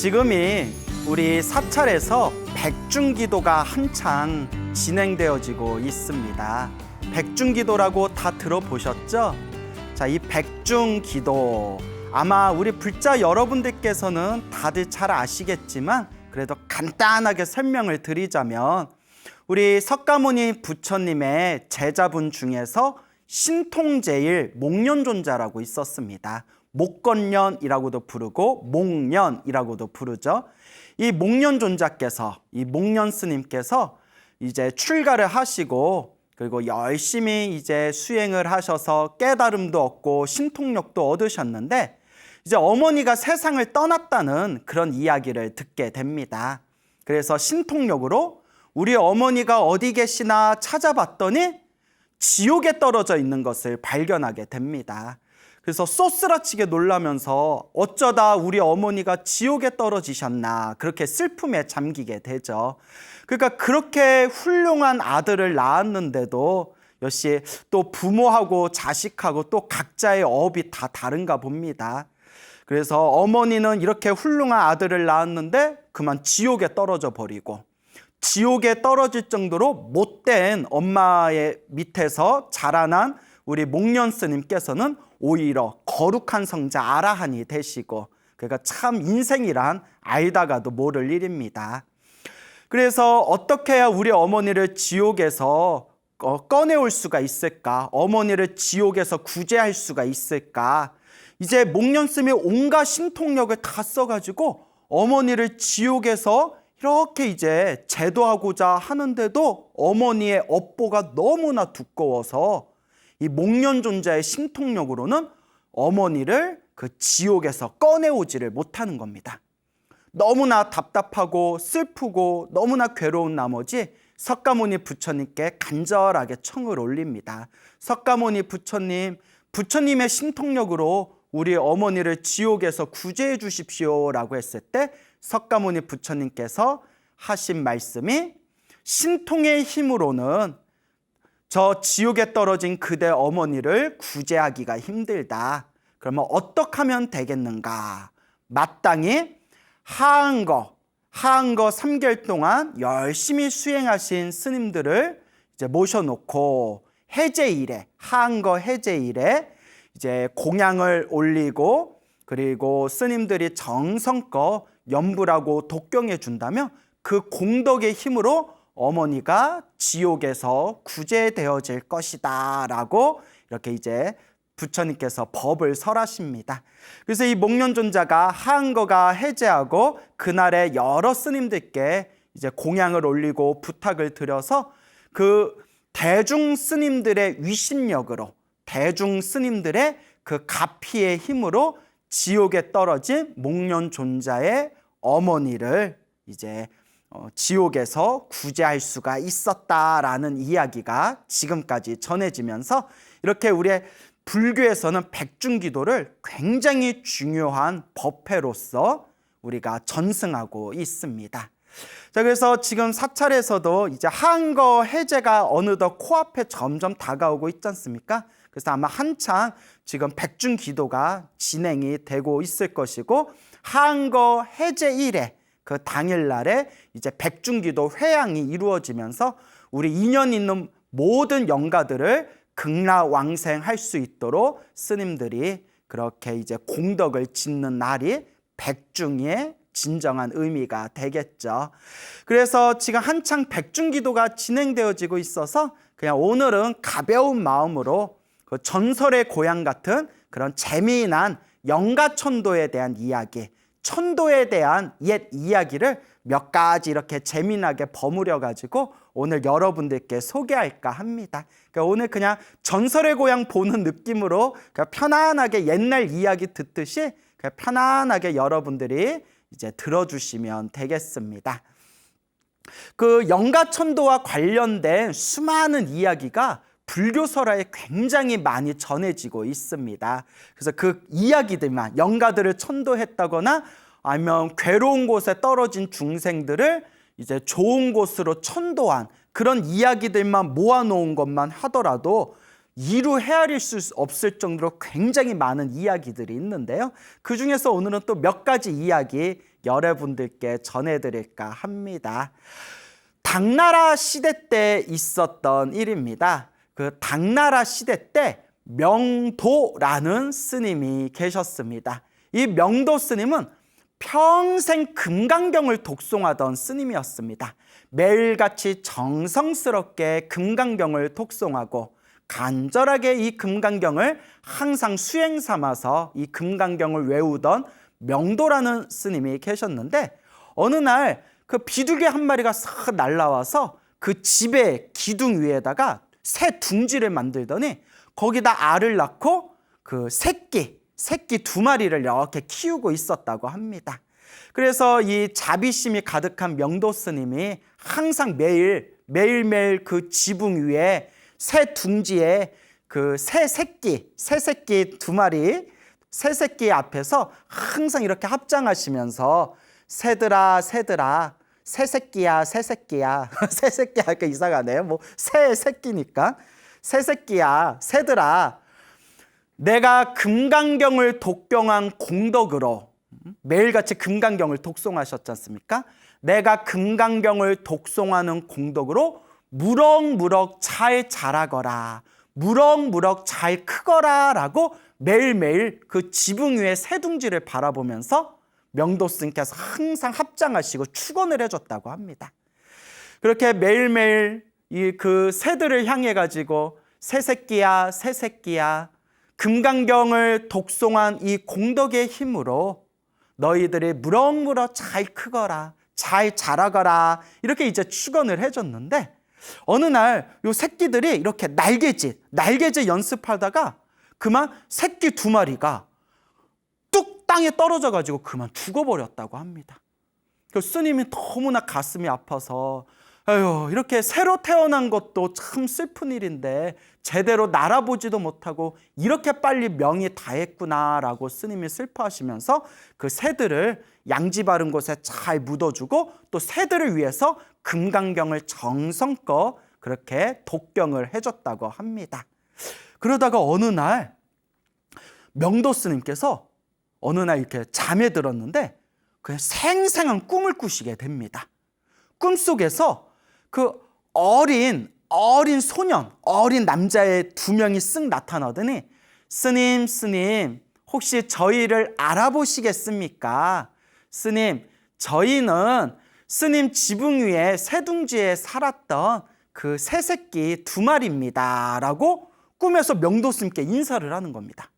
지금이 우리 사찰에서 백중기도가 한창 진행되어지고 있습니다. 백중기도라고 다 들어보셨죠? 자, 이 백중기도 아마 우리 불자 여러분들께서는 다들 잘 아시겠지만 그래도 간단하게 설명을 드리자면 우리 석가모니 부처님의 제자분 중에서 신통제일 목련존자라고 있었습니다. 목건련이라고도 부르고 목련이라고도 부르죠. 이 목련존자께서, 이 목련 스님께서 이제 출가를 하시고 그리고 열심히 이제 수행을 하셔서 깨달음도 얻고 신통력도 얻으셨는데 이제 어머니가 세상을 떠났다는 그런 이야기를 듣게 됩니다. 그래서 신통력으로 우리 어머니가 어디 계시나 찾아봤더니 지옥에 떨어져 있는 것을 발견하게 됩니다. 그래서 쏘스라치게 놀라면서 어쩌다 우리 어머니가 지옥에 떨어지셨나 그렇게 슬픔에 잠기게 되죠. 그러니까 그렇게 훌륭한 아들을 낳았는데도 역시 또 부모하고 자식하고 또 각자의 업이 다 다른가 봅니다. 그래서 어머니는 이렇게 훌륭한 아들을 낳았는데 그만 지옥에 떨어져 버리고 지옥에 떨어질 정도로 못된 엄마의 밑에서 자라난 우리 목련 스님께서는 오히려 거룩한 성자 아라한이 되시고 그러니까 참 인생이란 알다가도 모를 일입니다. 그래서 어떻게 해야 우리 어머니를 지옥에서 꺼내올 수가 있을까? 어머니를 지옥에서 구제할 수가 있을까? 이제 목련 스님이 온갖 신통력을 다 써가지고 어머니를 지옥에서 이렇게 이제 제도하고자 하는데도 어머니의 업보가 너무나 두꺼워서 이 목련존자의 신통력으로는 어머니를 그 지옥에서 꺼내오지를 못하는 겁니다. 너무나 답답하고 슬프고 너무나 괴로운 나머지 석가모니 부처님께 간절하게 청을 올립니다. 석가모니 부처님, 부처님의 신통력으로 우리 어머니를 지옥에서 구제해 주십시오라고 했을 때 석가모니 부처님께서 하신 말씀이 신통의 힘으로는 저 지옥에 떨어진 그대 어머니를 구제하기가 힘들다. 그러면 어떻게 하면 되겠는가? 마땅히 하한거 3개월 동안 열심히 수행하신 스님들을 이제 모셔놓고 해제일에 하한거 해제일에 이제 공양을 올리고 그리고 스님들이 정성껏 염불하고 독경해 준다면 그 공덕의 힘으로 어머니가 지옥에서 구제되어질 것이다 라고 이렇게 이제 부처님께서 법을 설하십니다. 그래서 이 목련존자가 하한거가 해제하고 그날에 여러 스님들께 이제 공양을 올리고 부탁을 드려서 그 대중 스님들의 위신력으로 대중 스님들의 그 가피의 힘으로 지옥에 떨어진 목련존자의 어머니를 이제 지옥에서 구제할 수가 있었다라는 이야기가 지금까지 전해지면서 이렇게 우리의 불교에서는 백중기도를 굉장히 중요한 법회로서 우리가 전승하고 있습니다. 자, 그래서 지금 사찰에서도 이제 하한거 해제가 어느덧 코앞에 점점 다가오고 있지 않습니까? 그래서 아마 한창 지금 백중기도가 진행이 되고 있을 것이고 하한거 해제일에 그 당일날에 이제 백중기도 회양이 이루어지면서 우리 인연 있는 모든 영가들을 극락왕생할 수 있도록 스님들이 그렇게 이제 공덕을 짓는 날이 백중의 진정한 의미가 되겠죠. 그래서 지금 한창 백중기도가 진행되어지고 있어서 그냥 오늘은 가벼운 마음으로 그 전설의 고향 같은 그런 재미난 영가천도에 대한 이야기, 천도에 대한 옛 이야기를 몇 가지 이렇게 재미나게 버무려 가지고 오늘 여러분들께 소개할까 합니다. 그러니까 오늘 그냥 전설의 고향 보는 느낌으로 그냥 편안하게 옛날 이야기 듣듯이 그냥 편안하게 여러분들이 이제 들어주시면 되겠습니다. 그 영가천도와 관련된 수많은 이야기가 불교설화에 굉장히 많이 전해지고 있습니다. 그래서 그 이야기들만 영가들을 천도했다거나 아니면 괴로운 곳에 떨어진 중생들을 이제 좋은 곳으로 천도한 그런 이야기들만 모아놓은 것만 하더라도 이루 헤아릴 수 없을 정도로 굉장히 많은 이야기들이 있는데요. 그 중에서 오늘은 또 몇 가지 이야기 여러분들께 전해드릴까 합니다. 당나라 시대 때 있었던 일입니다. 그 당나라 시대 때 명도라는 스님이 계셨습니다. 이 명도 스님은 평생 금강경을 독송하던 스님이었습니다. 매일같이 정성스럽게 금강경을 독송하고 간절하게 이 금강경을 항상 수행 삼아서 이 금강경을 외우던 명도라는 스님이 계셨는데, 어느 날 그 비둘기 한 마리가 싹 날라와서 그 집의 기둥 위에다가 새 둥지를 만들더니 거기다 알을 낳고 그 새끼 2마리를 이렇게 키우고 있었다고 합니다. 그래서 이 자비심이 가득한 명도 스님이 항상 매일매일 그 지붕 위에 새 둥지에 그 새 새끼 2마리, 새 새끼 앞에서 항상 이렇게 합장하시면서 새들아 새 새끼야 새 새끼야 하니까 이상하네요. 뭐 새 새끼니까 새 새끼야 새들아, 내가 금강경을 독경한 공덕으로, 매일같이 금강경을 독송하셨지 않습니까? 내가 금강경을 독송하는 공덕으로 무럭무럭 잘 자라거라, 무럭무럭 잘 크거라 라고 매일매일 그 지붕 위에 새둥지를 바라보면서 명도 스님께서 항상 합장하시고 축원을 해줬다고 합니다. 그렇게 매일매일 그 새들을 향해 가지고 새 새끼야 새 새끼야, 금강경을 독송한 이 공덕의 힘으로 너희들이 무럭무럭 잘 크거라, 잘 자라거라, 이렇게 이제 축원을 해줬는데, 어느 날 요 새끼들이 이렇게 날개짓 연습하다가 그만 새끼 2마리가 뚝 땅에 떨어져 가지고 그만 죽어버렸다고 합니다. 그 스님이 너무나 가슴이 아파서, 아유, 이렇게 새로 태어난 것도 참 슬픈 일인데 제대로 날아보지도 못하고 이렇게 빨리 명이 다했구나라고 스님이 슬퍼하시면서 그 새들을 양지 바른 곳에 잘 묻어주고 또 새들을 위해서 금강경을 정성껏 그렇게 독경을 해줬다고 합니다. 그러다가 어느 날 명도 스님께서 어느 날 이렇게 잠에 들었는데 그냥 생생한 꿈을 꾸시게 됩니다. 꿈속에서 그 어린 소년, 어린 남자의 2명이 쓱 나타나더니, 스님 혹시 저희를 알아보시겠습니까? 스님, 저희는 스님 지붕 위에 새둥지에 살았던 그 새 새끼 2마리입니다 라고 꿈에서 명도 스님께 인사를 하는 겁니다.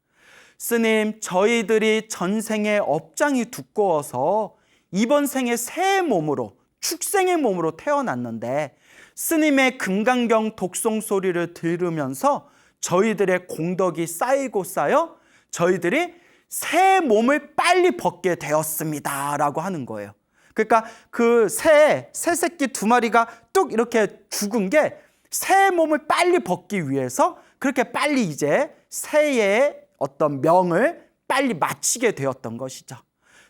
스님, 저희들이 전생에 업장이 두꺼워서 이번 생에 새 몸으로, 축생의 몸으로 태어났는데 스님의 금강경 독송 소리를 들으면서 저희들의 공덕이 쌓이고 쌓여 저희들이 새 몸을 빨리 벗게 되었습니다 라고 하는 거예요. 그러니까 그 새 새끼 2마리가 뚝 이렇게 죽은 게 새 몸을 빨리 벗기 위해서 그렇게 빨리 이제 새의 어떤 명을 빨리 마치게 되었던 것이죠.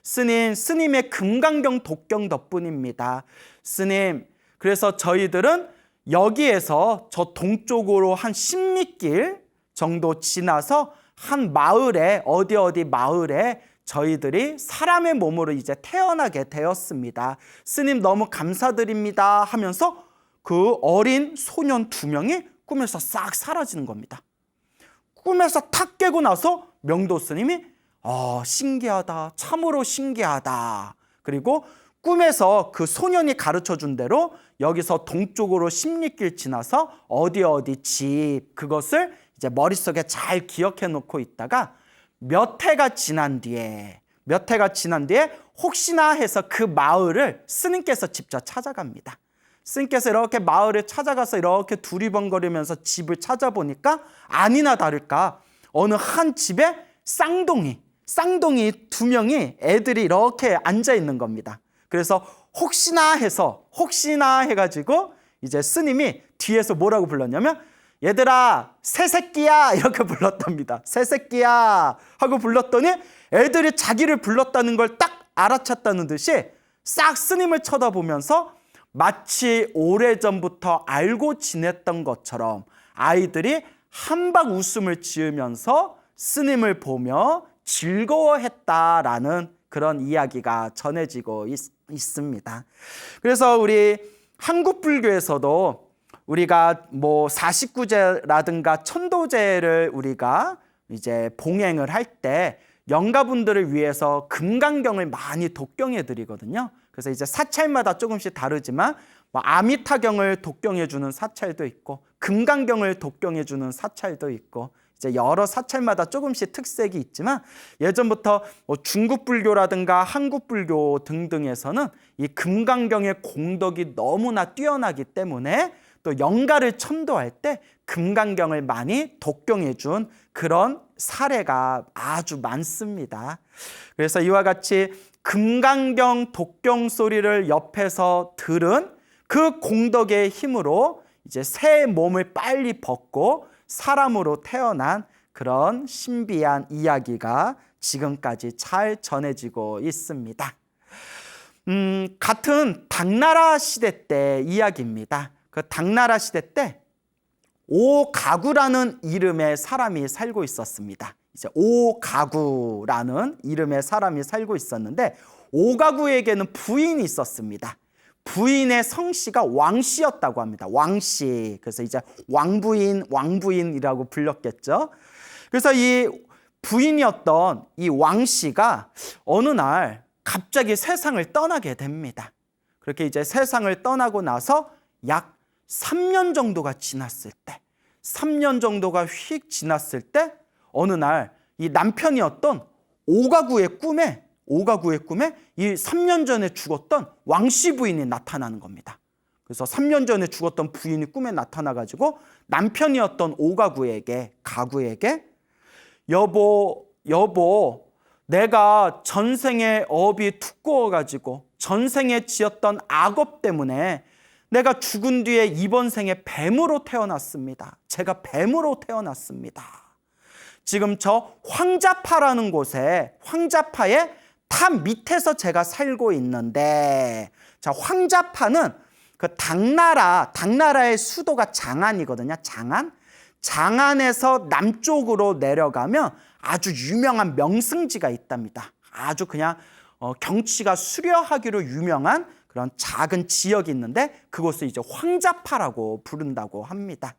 스님의 금강경 독경 덕분입니다. 스님, 그래서 저희들은 여기에서 저 동쪽으로 한 10리길 정도 지나서 한 마을에, 어디 마을에 저희들이 사람의 몸으로 이제 태어나게 되었습니다. 스님 너무 감사드립니다 하면서 그 어린 소년 2명이 꿈에서 싹 사라지는 겁니다. 꿈에서 탁 깨고 나서 명도 스님이 신기하다, 참으로 신기하다. 그리고 꿈에서 그 소년이 가르쳐준 대로 여기서 동쪽으로 10리길 지나서 어디 집, 그것을 이제 머릿속에 잘 기억해 놓고 있다가 몇 해가 지난 뒤에 혹시나 해서 그 마을을 스님께서 직접 찾아갑니다. 스님께서 이렇게 마을을 찾아가서 이렇게 두리번거리면서 집을 찾아보니까 아니나 다를까 어느 한 집에 쌍둥이 2명이 애들이 이렇게 앉아 있는 겁니다. 그래서 혹시나 해가지고 이제 스님이 뒤에서 뭐라고 불렀냐면, 얘들아 새 새끼야 이렇게 불렀답니다. 새 새끼야 하고 불렀더니 애들이 자기를 불렀다는 걸 딱 알아챘다는 듯이 싹 스님을 쳐다보면서 마치 오래전부터 알고 지냈던 것처럼 아이들이 한박 웃음을 지으면서 스님을 보며 즐거워했다라는 그런 이야기가 전해지고 있습니다. 그래서 우리 한국 불교에서도 우리가 뭐 49제라든가 천도제를 우리가 이제 봉행을 할 때 영가분들을 위해서 금강경을 많이 독경해 드리거든요. 그래서 이제 사찰마다 조금씩 다르지만 뭐 아미타경을 독경해 주는 사찰도 있고 금강경을 독경해 주는 사찰도 있고 이제 여러 사찰마다 조금씩 특색이 있지만 예전부터 뭐 중국 불교라든가 한국 불교 등등에서는 이 금강경의 공덕이 너무나 뛰어나기 때문에 또 영가를 천도할 때 금강경을 많이 독경해 준 그런 사례가 아주 많습니다. 그래서 이와 같이 금강경 독경 소리를 옆에서 들은 그 공덕의 힘으로 이제 새 몸을 빨리 벗고 사람으로 태어난 그런 신비한 이야기가 지금까지 잘 전해지고 있습니다. 같은 당나라 시대 때 이야기입니다. 그 당나라 시대 때 오가구라는 이름의 사람이 살고 있었습니다. 이제 오가구라는 이름의 사람이 살고 있었는데 오가구에게는 부인이 있었습니다. 부인의 성씨가 왕씨였다고 합니다. 왕씨. 그래서 이제 왕부인이라고 불렸겠죠. 그래서 이 부인이었던 이 왕씨가 어느 날 갑자기 세상을 떠나게 됩니다. 그렇게 이제 세상을 떠나고 나서 약 3년 정도가 지났을 때, 3년 정도가 휙 지났을 때 어느 날 이 남편이었던 오가구의 꿈에 이 3년 전에 죽었던 왕씨 부인이 나타나는 겁니다. 그래서 3년 전에 죽었던 부인이 꿈에 나타나가지고 남편이었던 오가구에게 여보, 내가 전생에 업이 두꺼워가지고 전생에 지었던 악업 때문에 내가 죽은 뒤에 이번 생에 뱀으로 태어났습니다. 제가 뱀으로 태어났습니다. 지금 저 황자파라는 곳에 황자파의 탑 밑에서 제가 살고 있는데, 자, 황자파는 그 당나라의 수도가 장안이거든요. 장안에서 남쪽으로 내려가면 아주 유명한 명승지가 있답니다. 아주 그냥 경치가 수려하기로 유명한 그런 작은 지역이 있는데 그곳을 이제 황자파라고 부른다고 합니다.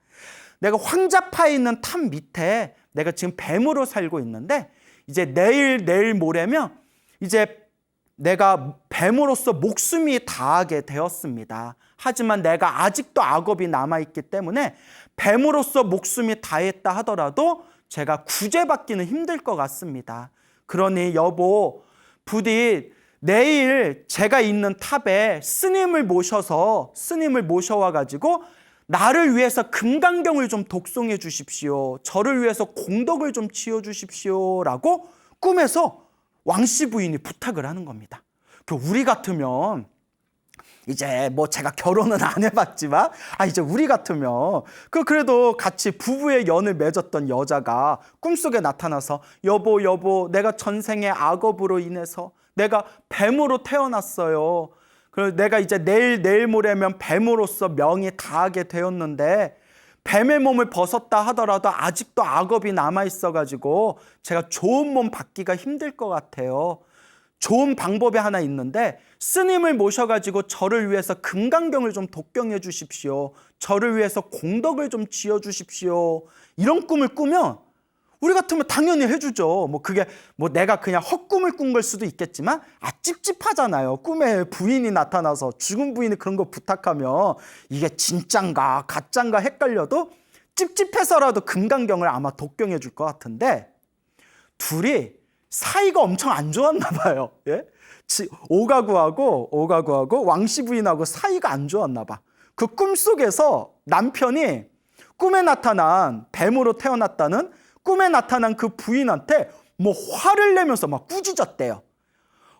내가 황자파에 있는 탑 밑에 내가 지금 뱀으로 살고 있는데 이제 내일 모레면 이제 내가 뱀으로서 목숨이 다하게 되었습니다. 하지만 내가 아직도 악업이 남아있기 때문에 뱀으로서 목숨이 다했다 하더라도 제가 구제받기는 힘들 것 같습니다. 그러니 여보, 부디 내일 제가 있는 탑에 스님을 모셔와가지고 나를 위해서 금강경을 좀 독송해 주십시오. 저를 위해서 공덕을 좀 지어 주십시오. 라고 꿈에서 왕씨 부인이 부탁을 하는 겁니다. 우리 같으면 이제 뭐 제가 결혼은 안 해봤지만 이제 우리 같으면 그래도 같이 부부의 연을 맺었던 여자가 꿈속에 나타나서 여보 내가 전생의 악업으로 인해서 내가 뱀으로 태어났어요. 그래서 내가 이제 내일 모레면 뱀으로서 명이 다하게 되었는데 뱀의 몸을 벗었다 하더라도 아직도 악업이 남아있어가지고 제가 좋은 몸 받기가 힘들 것 같아요. 좋은 방법이 하나 있는데 스님을 모셔가지고 저를 위해서 금강경을 좀 독경해 주십시오. 저를 위해서 공덕을 좀 지어 주십시오. 이런 꿈을 꾸면 우리 같으면 당연히 해주죠. 뭐 그게 뭐 내가 그냥 헛꿈을 꾼 걸 수도 있겠지만 찝찝하잖아요. 꿈에 부인이 나타나서 죽은 부인이 그런 거 부탁하면 이게 진짠가 가짠가 헷갈려도 찝찝해서라도 금강경을 아마 독경해 줄 것 같은데 둘이 사이가 엄청 안 좋았나 봐요. 예? 오가구하고 왕씨 부인하고 사이가 안 좋았나 봐. 그 꿈속에서 남편이 꿈에 나타난 뱀으로 태어났다는 꿈에 나타난 그 부인한테 뭐 화를 내면서 막 꾸짖었대요.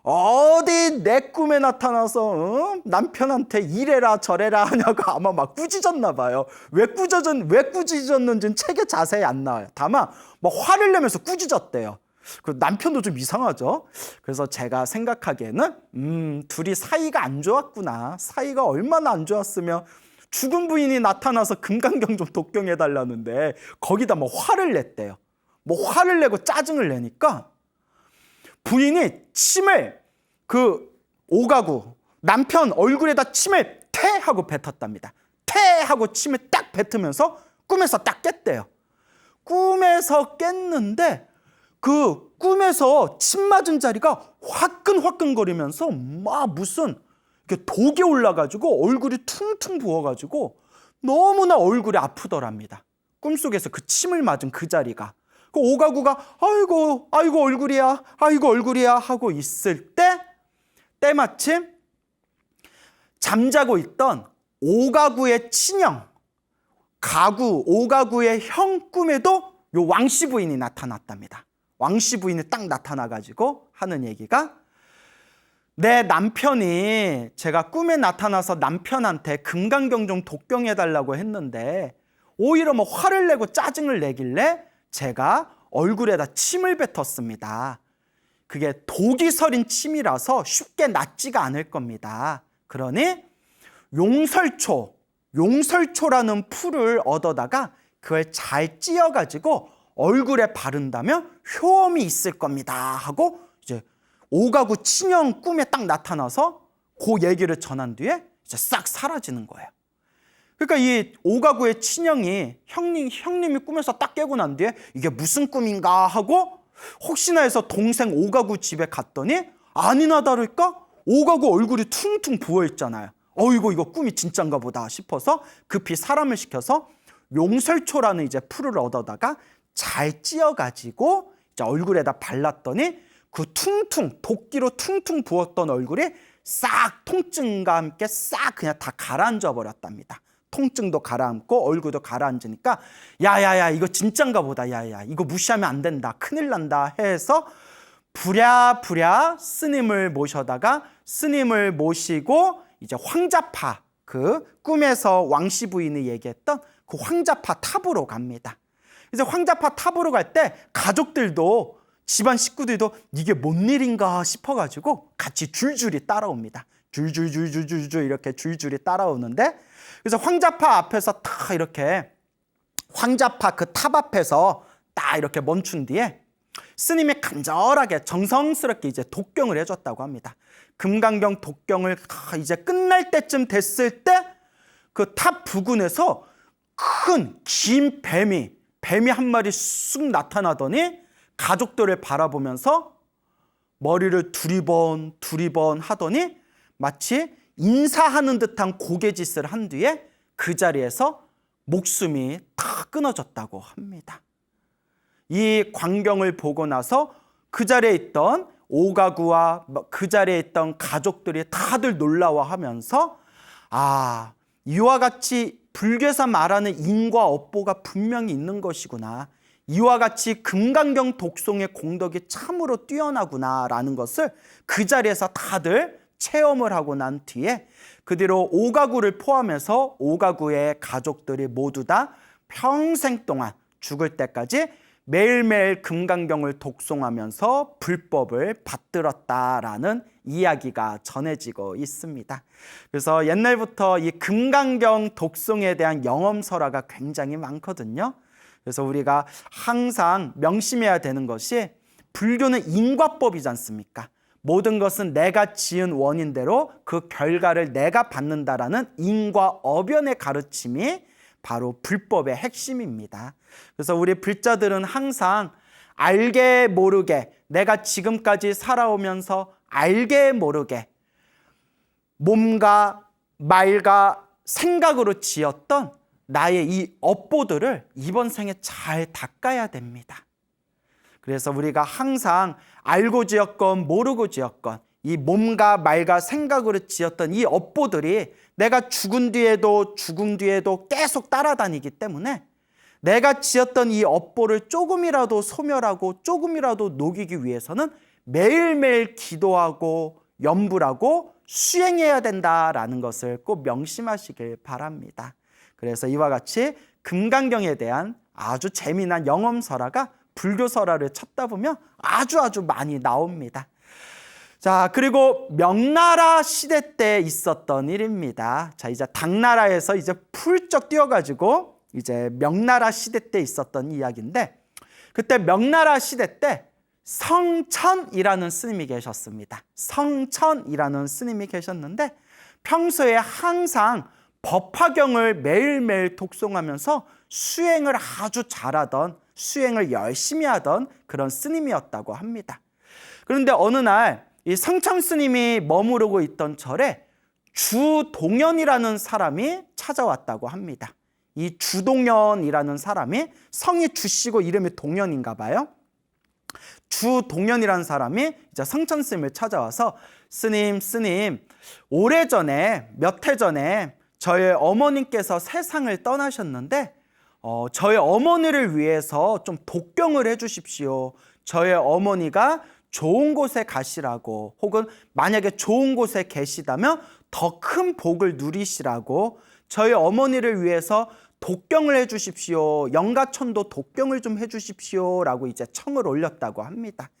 어디 내 꿈에 나타나서 남편한테 이래라 저래라 하냐고 아마 막 꾸짖었나 봐요. 왜 꾸짖었는지는 책에 자세히 안 나와요. 다만 뭐 화를 내면서 꾸짖었대요. 그 남편도 좀 이상하죠. 그래서 제가 생각하기에는 둘이 사이가 안 좋았구나. 사이가 얼마나 안 좋았으면 죽은 부인이 나타나서 금강경 좀 독경해달라는데 거기다 뭐 화를 냈대요. 뭐 화를 내고 짜증을 내니까 부인이 침을 그 오가구 남편 얼굴에다 침을 태 하고 뱉었답니다. 태 하고 침을 딱 뱉으면서 꿈에서 딱 깼대요. 꿈에서 깼는데 그 꿈에서 침 맞은 자리가 화끈화끈거리면서 막 무슨 이렇게 독이 올라가지고 얼굴이 퉁퉁 부어가지고 너무나 얼굴이 아프더랍니다. 꿈속에서 그 침을 맞은 그 자리가. 그 오가구가 아이고 얼굴이야 하고 있을 때 때마침 잠자고 있던 오가구의 친형, 오가구의 형 꿈에도 요 왕씨 부인이 나타났답니다. 왕씨 부인이 딱 나타나가지고 하는 얘기가, 내 남편이 제가 꿈에 나타나서 남편한테 금강경종 독경해달라고 했는데 오히려 뭐 화를 내고 짜증을 내길래 제가 얼굴에다 침을 뱉었습니다. 그게 독이 서린 침이라서 쉽게 낫지가 않을 겁니다. 그러니 용설초라는 풀을 얻어다가 그걸 잘 찧어가지고 얼굴에 바른다면 효험이 있을 겁니다 하고 이제 오가구 친형 꿈에 딱 나타나서 그 얘기를 전한 뒤에 이제 싹 사라지는 거예요. 그러니까 이 오가구의 친형이 형님이 꿈에서 딱 깨고 난 뒤에 이게 무슨 꿈인가 하고 혹시나 해서 동생 오가구 집에 갔더니 아니나 다를까 오가구 얼굴이 퉁퉁 부어있잖아요. 이거 꿈이 진짠가 보다 싶어서 급히 사람을 시켜서 용설초라는 이제 풀을 얻어다가 잘 찧어가지고 이제 얼굴에다 발랐더니 그 도끼로 퉁퉁 부었던 얼굴이 싹 통증과 함께 싹 그냥 다 가라앉아 버렸답니다. 통증도 가라앉고 얼굴도 가라앉으니까 야야야 이거 진짠가 보다, 야야 이거 무시하면 안 된다, 큰일 난다 해서 부랴부랴 스님을 모시고 이제 황자파, 그 꿈에서 왕씨 부인이 얘기했던 그 황자파 탑으로 갑니다. 이제 황자파 탑으로 갈 때 가족들도 집안 식구들도 이게 뭔 일인가 싶어가지고 같이 줄줄이 따라옵니다. 줄줄 이렇게 줄줄이 따라오는데, 그래서 황자파 앞에서 딱 이렇게 황자파 그 탑 앞에서 딱 이렇게 멈춘 뒤에 스님이 간절하게 정성스럽게 이제 독경을 해줬다고 합니다. 금강경 독경을 이제 끝날 때쯤 됐을 때 그 탑 부근에서 긴 뱀이 한 마리 쑥 나타나더니 가족들을 바라보면서 머리를 두리번 하더니 마치 인사하는 듯한 고개짓을 한 뒤에 그 자리에서 목숨이 다 끊어졌다고 합니다. 이 광경을 보고 나서 그 자리에 있던 오가구와 그 자리에 있던 가족들이 다들 놀라워하면서 이와 같이 불교에서 말하는 인과 업보가 분명히 있는 것이구나, 이와 같이 금강경 독송의 공덕이 참으로 뛰어나구나 라는 것을 그 자리에서 다들 체험을 하고 난 뒤에 그 뒤로 오가구를 포함해서 오가구의 가족들이 모두 다 평생 동안 죽을 때까지 매일매일 금강경을 독송하면서 불법을 받들었다라는 이야기가 전해지고 있습니다. 그래서 옛날부터 이 금강경 독송에 대한 영험설화가 굉장히 많거든요. 그래서 우리가 항상 명심해야 되는 것이, 불교는 인과법이지 않습니까? 모든 것은 내가 지은 원인대로 그 결과를 내가 받는다라는 인과어변의 가르침이 바로 불법의 핵심입니다. 그래서 우리 불자들은 항상 알게 모르게, 내가 지금까지 살아오면서 알게 모르게 몸과 말과 생각으로 지었던 나의 이 업보들을 이번 생에 잘 닦아야 됩니다. 그래서 우리가 항상 알고 지었건 모르고 지었건 이 몸과 말과 생각으로 지었던 이 업보들이 내가 죽은 뒤에도 계속 따라다니기 때문에 내가 지었던 이 업보를 조금이라도 소멸하고 조금이라도 녹이기 위해서는 매일매일 기도하고 염불하고 수행해야 된다라는 것을 꼭 명심하시길 바랍니다. 그래서 이와 같이 금강경에 대한 아주 재미난 영험설화가 불교설화를 찾다 보면 아주 많이 나옵니다. 자, 그리고 명나라 시대 때 있었던 일입니다. 자, 이제 당나라에서 이제 훌쩍 뛰어가지고 이제 명나라 시대 때 있었던 이야기인데, 그때 명나라 시대 때 성천이라는 스님이 계셨습니다. 성천이라는 스님이 계셨는데 평소에 항상 법화경을 매일매일 독송하면서 수행을 아주 잘하던, 수행을 열심히 하던 그런 스님이었다고 합니다. 그런데 어느 날 이 성천 스님이 머무르고 있던 절에 주동연이라는 사람이 찾아왔다고 합니다. 이 주동연이라는 사람이, 성이 주씨고 이름이 동연인가 봐요. 주동연이라는 사람이 이제 성천 스님을 찾아와서 스님, 오래전에, 몇 해 전에 저의 어머님께서 세상을 떠나셨는데 저의 어머니를 위해서 좀 독경을 해주십시오. 저의 어머니가 좋은 곳에 가시라고, 혹은 만약에 좋은 곳에 계시다면 더 큰 복을 누리시라고 저희 어머니를 위해서 독경을 해주십시오. 영가천도 독경을 좀 해주십시오. 라고 이제 청을 올렸다고 합니다.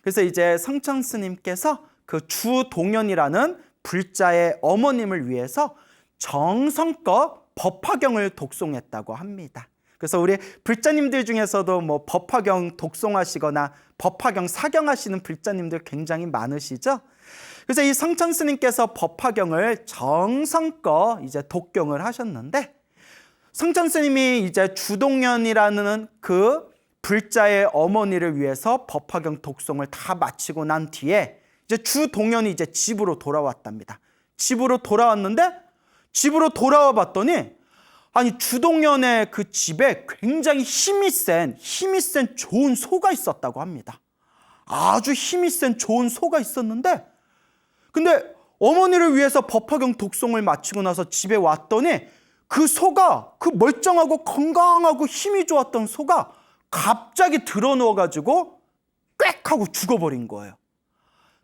그래서 이제 성천 스님께서 그 주동연이라는 불자의 어머님을 위해서 정성껏 법화경을 독송했다고 합니다. 그래서 우리 불자님들 중에서도 뭐 법화경 독송하시거나 법화경 사경하시는 불자님들 굉장히 많으시죠? 그래서 이 성천 스님께서 법화경을 정성껏 이제 독경을 하셨는데, 성천 스님이 이제 주동연이라는 그 불자의 어머니를 위해서 법화경 독송을 다 마치고 난 뒤에 이제 주동연이 이제 집으로 돌아왔답니다. 집으로 돌아왔는데, 집으로 돌아와 봤더니 아니 주동연의 그 집에 굉장히 힘이 센 좋은 소가 있었다고 합니다. 아주 힘이 센 좋은 소가 있었는데, 근데 어머니를 위해서 법화경 독송을 마치고 나서 집에 왔더니 그 소가, 그 멀쩡하고 건강하고 힘이 좋았던 소가 갑자기 드러누워가지고 꽥 하고 죽어버린 거예요.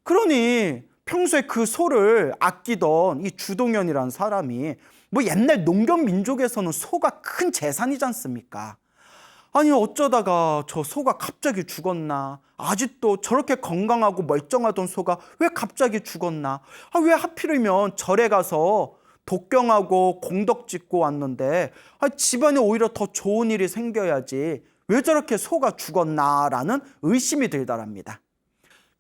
그러니 평소에 그 소를 아끼던 이 주동연이라는 사람이, 뭐 옛날 농경 민족에서는 소가 큰 재산이지 않습니까? 아니 어쩌다가 저 소가 갑자기 죽었나? 아직도 저렇게 건강하고 멀쩡하던 소가 왜 갑자기 죽었나? 왜 하필이면 절에 가서 독경하고 공덕 짓고 왔는데 집안에 오히려 더 좋은 일이 생겨야지 왜 저렇게 소가 죽었나라는 의심이 들더랍니다.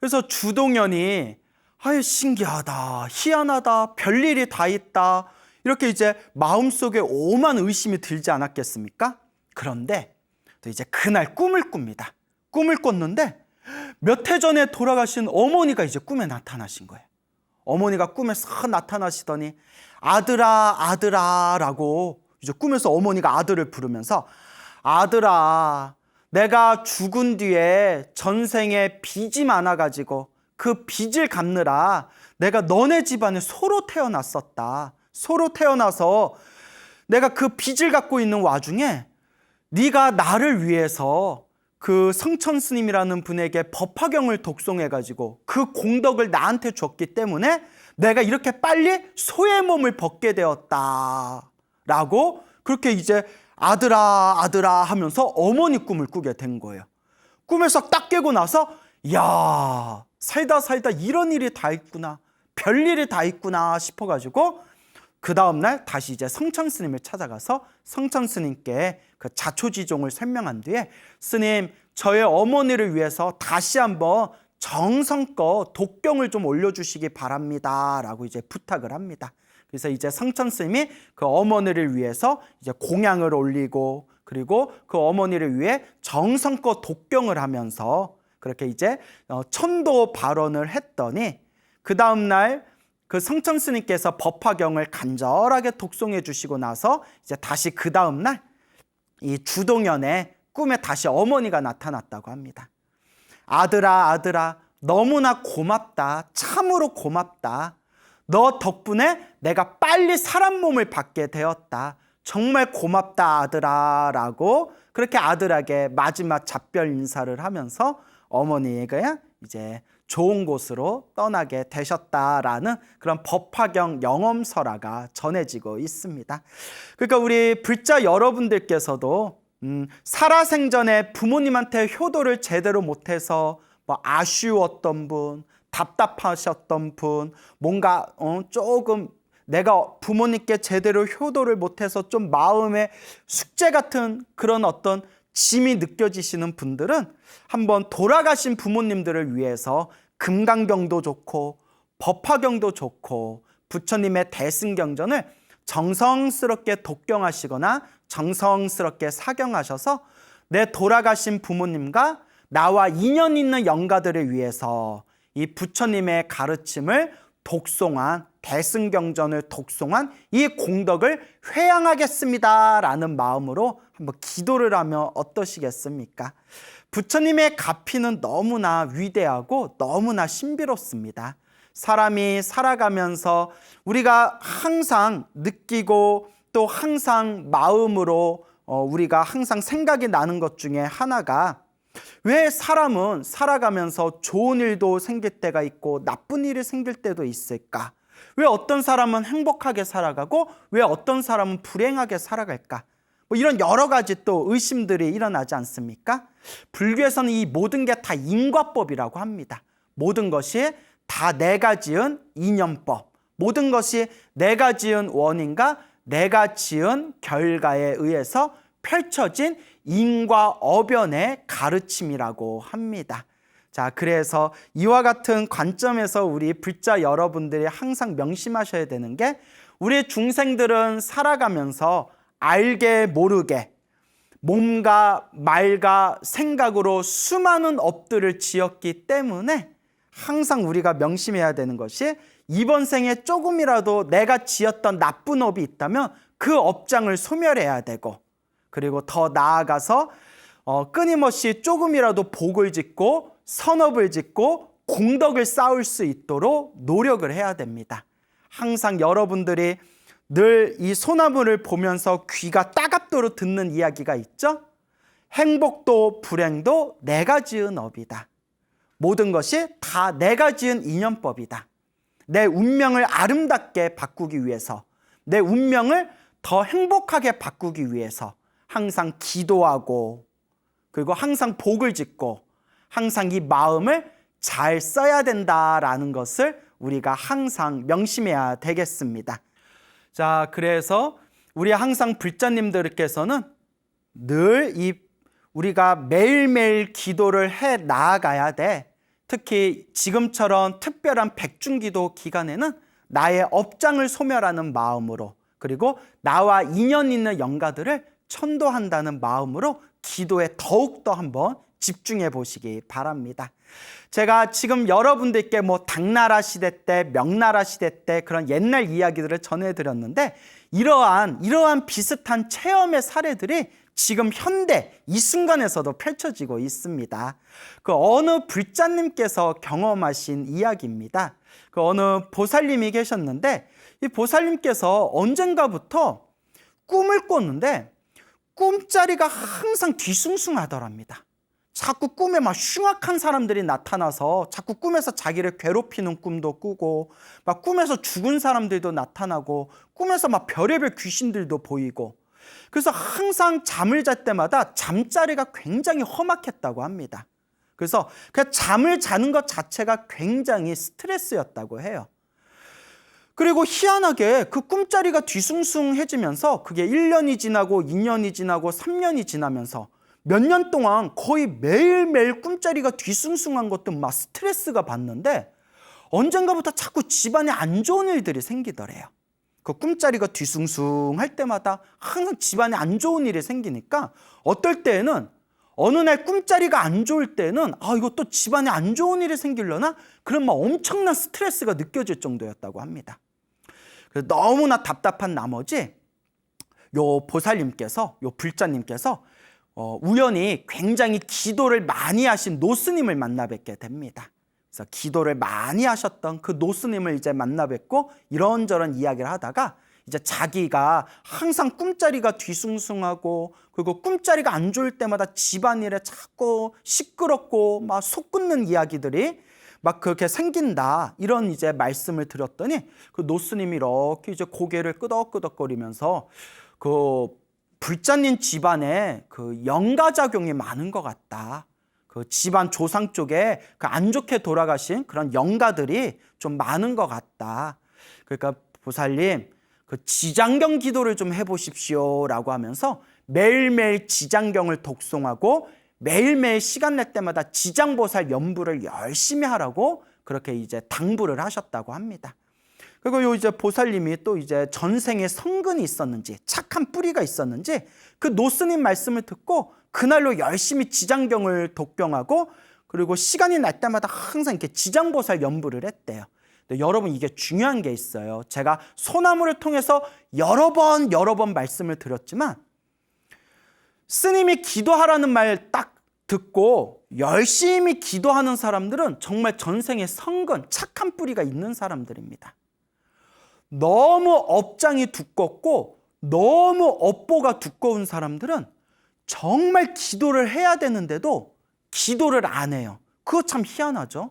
그래서 주동연이 아유 신기하다, 희한하다, 별일이 다 있다, 이렇게 이제 마음속에 오만 의심이 들지 않았겠습니까? 그런데 또 이제 그날 꿈을 꿉니다. 꿈을 꿨는데 몇 해 전에 돌아가신 어머니가 이제 꿈에 나타나신 거예요. 어머니가 꿈에 싹 나타나시더니 아들아 아들아 라고 이제 꿈에서 어머니가 아들을 부르면서, 아들아 내가 죽은 뒤에 전생에 빚이 많아가지고 그 빚을 갚느라 내가 너네 집안에 소로 태어났었다. 소로 태어나서 내가 그 빚을 갖고 있는 와중에 네가 나를 위해서 그 성천 스님이라는 분에게 법화경을 독송해가지고 그 공덕을 나한테 줬기 때문에 내가 이렇게 빨리 소의 몸을 벗게 되었다 라고 그렇게 이제 아들아 아들아 하면서 어머니 꿈을 꾸게 된 거예요. 꿈에서 딱 깨고 나서 야 살다 이런 일이 다 있구나, 별일이 다 있구나 싶어가지고 그 다음날 다시 이제 성천 스님을 찾아가서 성천 스님께 그 자초지종을 설명한 뒤에, 스님 저의 어머니를 위해서 다시 한번 정성껏 독경을 좀 올려주시기 바랍니다 라고 이제 부탁을 합니다. 그래서 이제 성천 스님이 그 어머니를 위해서 이제 공양을 올리고, 그리고 그 어머니를 위해 정성껏 독경을 하면서 그렇게 이제 천도 발언을 했더니, 그 다음날 그 성천 스님께서 법화경을 간절하게 독송해 주시고 나서 이제 다시 그 다음날 이 주동연의 꿈에 다시 어머니가 나타났다고 합니다. 아들아 아들아 너무나 고맙다, 참으로 고맙다, 너 덕분에 내가 빨리 사람 몸을 받게 되었다, 정말 고맙다 아들아 라고 그렇게 아들에게 마지막 작별 인사를 하면서 어머니가 이제 좋은 곳으로 떠나게 되셨다라는 그런 법화경 영엄설화가 전해지고 있습니다. 그러니까 우리 불자 여러분들께서도 살아생전에 부모님한테 효도를 제대로 못해서 뭐 아쉬웠던 분, 답답하셨던 분, 뭔가 조금 내가 부모님께 제대로 효도를 못해서 좀 마음에 숙제 같은 그런 어떤 짐이 느껴지시는 분들은 한번 돌아가신 부모님들을 위해서 금강경도 좋고 법화경도 좋고 부처님의 대승경전을 정성스럽게 독경하시거나 정성스럽게 사경하셔서 내 돌아가신 부모님과 나와 인연 있는 영가들을 위해서 이 부처님의 가르침을 독송한 대승경전을 독송한 이 공덕을 회양하겠습니다라는 마음으로 한번 기도를 하면 어떠시겠습니까? 부처님의 가피는 너무나 위대하고 너무나 신비롭습니다. 사람이 살아가면서 우리가 항상 느끼고 또 항상 마음으로 우리가 항상 생각이 나는 것 중에 하나가, 왜 사람은 살아가면서 좋은 일도 생길 때가 있고 나쁜 일이 생길 때도 있을까? 왜 어떤 사람은 행복하게 살아가고 왜 어떤 사람은 불행하게 살아갈까? 이런 여러 가지 또 의심들이 일어나지 않습니까? 불교에서는 이 모든 게 다 인과법이라고 합니다. 모든 것이 다 내가 지은 인연법, 모든 것이 내가 지은 원인과 내가 지은 결과에 의해서 펼쳐진 인과어변의 가르침이라고 합니다. 자, 그래서 이와 같은 관점에서 우리 불자 여러분들이 항상 명심하셔야 되는 게, 우리 중생들은 살아가면서 알게 모르게 몸과 말과 생각으로 수많은 업들을 지었기 때문에 항상 우리가 명심해야 되는 것이, 이번 생에 조금이라도 내가 지었던 나쁜 업이 있다면 그 업장을 소멸해야 되고, 그리고 더 나아가서 끊임없이 조금이라도 복을 짓고 선업을 짓고 공덕을 쌓을 수 있도록 노력을 해야 됩니다. 항상 여러분들이 늘 이 소나무를 보면서 귀가 따갑도록 듣는 이야기가 있죠? 행복도 불행도 내가 지은 업이다. 모든 것이 다 내가 지은 인연법이다. 내 운명을 아름답게 바꾸기 위해서, 내 운명을 더 행복하게 바꾸기 위해서 항상 기도하고, 그리고 항상 복을 짓고 항상 이 마음을 잘 써야 된다라는 것을 우리가 항상 명심해야 되겠습니다. 자, 그래서 우리 항상 불자님들께서는 늘 우리가 매일매일 기도를 해 나아가야 돼. 특히 지금처럼 특별한 백중기도 기간에는 나의 업장을 소멸하는 마음으로, 그리고 나와 인연 있는 영가들을 천도한다는 마음으로 기도에 더욱더 한번 집중해 보시기 바랍니다. 제가 지금 여러분들께 당나라 시대 때, 명나라 시대 때 그런 옛날 이야기들을 전해드렸는데, 이러한 비슷한 체험의 사례들이 지금 현대 이 순간에서도 펼쳐지고 있습니다. 그 어느 불자님께서 경험하신 이야기입니다. 그 어느 보살님이 계셨는데, 이 보살님께서 언젠가부터 꿈을 꿨는데 꿈자리가 항상 뒤숭숭하더랍니다. 자꾸 꿈에 막 흉악한 사람들이 나타나서 자꾸 꿈에서 자기를 괴롭히는 꿈도 꾸고, 막 꿈에서 죽은 사람들도 나타나고, 꿈에서 막 별의별 귀신들도 보이고, 그래서 항상 잠을 잘 때마다 잠자리가 굉장히 험악했다고 합니다. 그래서 그냥 잠을 자는 것 자체가 굉장히 스트레스였다고 해요. 그리고 희한하게 그 꿈자리가 뒤숭숭해지면서 그게 1년이 지나고 2년이 지나고 3년이 지나면서 몇 년 동안 거의 매일매일 꿈자리가 뒤숭숭한 것도 막 스트레스가 받는데, 언젠가부터 자꾸 집안에 안 좋은 일들이 생기더래요. 그 꿈자리가 뒤숭숭할 때마다 항상 집안에 안 좋은 일이 생기니까, 어떨 때에는 어느 날 꿈자리가 안 좋을 때는 이거 또 집안에 안 좋은 일이 생기려나? 그런 막 엄청난 스트레스가 느껴질 정도였다고 합니다. 그래서 너무나 답답한 나머지 요 보살님께서, 요 불자님께서 우연히 굉장히 기도를 많이 하신 노스님을 만나 뵙게 됩니다. 그래서 기도를 많이 하셨던 그 노스님을 이제 만나 뵙고 이런저런 이야기를 하다가, 이제 자기가 항상 꿈자리가 뒤숭숭하고, 그리고 꿈자리가 안 좋을 때마다 집안일에 자꾸 시끄럽고 막 속 끓는 이야기들이 막 그렇게 생긴다, 이런 이제 말씀을 드렸더니, 그 노스님이 이렇게 이제 고개를 끄덕끄덕거리면서, 그 불자님 집안에 그 영가작용이 많은 것 같다. 그 집안 조상 쪽에 그 안 좋게 돌아가신 그런 영가들이 좀 많은 것 같다. 그러니까 보살님, 그 지장경 기도를 좀 해보십시오 라고 하면서 매일매일 지장경을 독송하고 매일매일 시간 낼 때마다 지장보살 연부를 열심히 하라고 그렇게 이제 당부를 하셨다고 합니다. 그리고 요 이제 보살님이 또 이제 전생에 성근이 있었는지 착한 뿌리가 있었는지 그 노스님 말씀을 듣고 그날로 열심히 지장경을 독경하고 그리고 시간이 날 때마다 항상 이렇게 지장보살 연부를 했대요. 근데 여러분 이게 중요한 게 있어요. 제가 소나무를 통해서 여러 번 말씀을 드렸지만 스님이 기도하라는 말 딱 듣고 열심히 기도하는 사람들은 정말 전생에 성근, 착한 뿌리가 있는 사람들입니다. 너무 업장이 두껍고 너무 업보가 두꺼운 사람들은 정말 기도를 해야 되는데도 기도를 안 해요. 그거 참 희한하죠?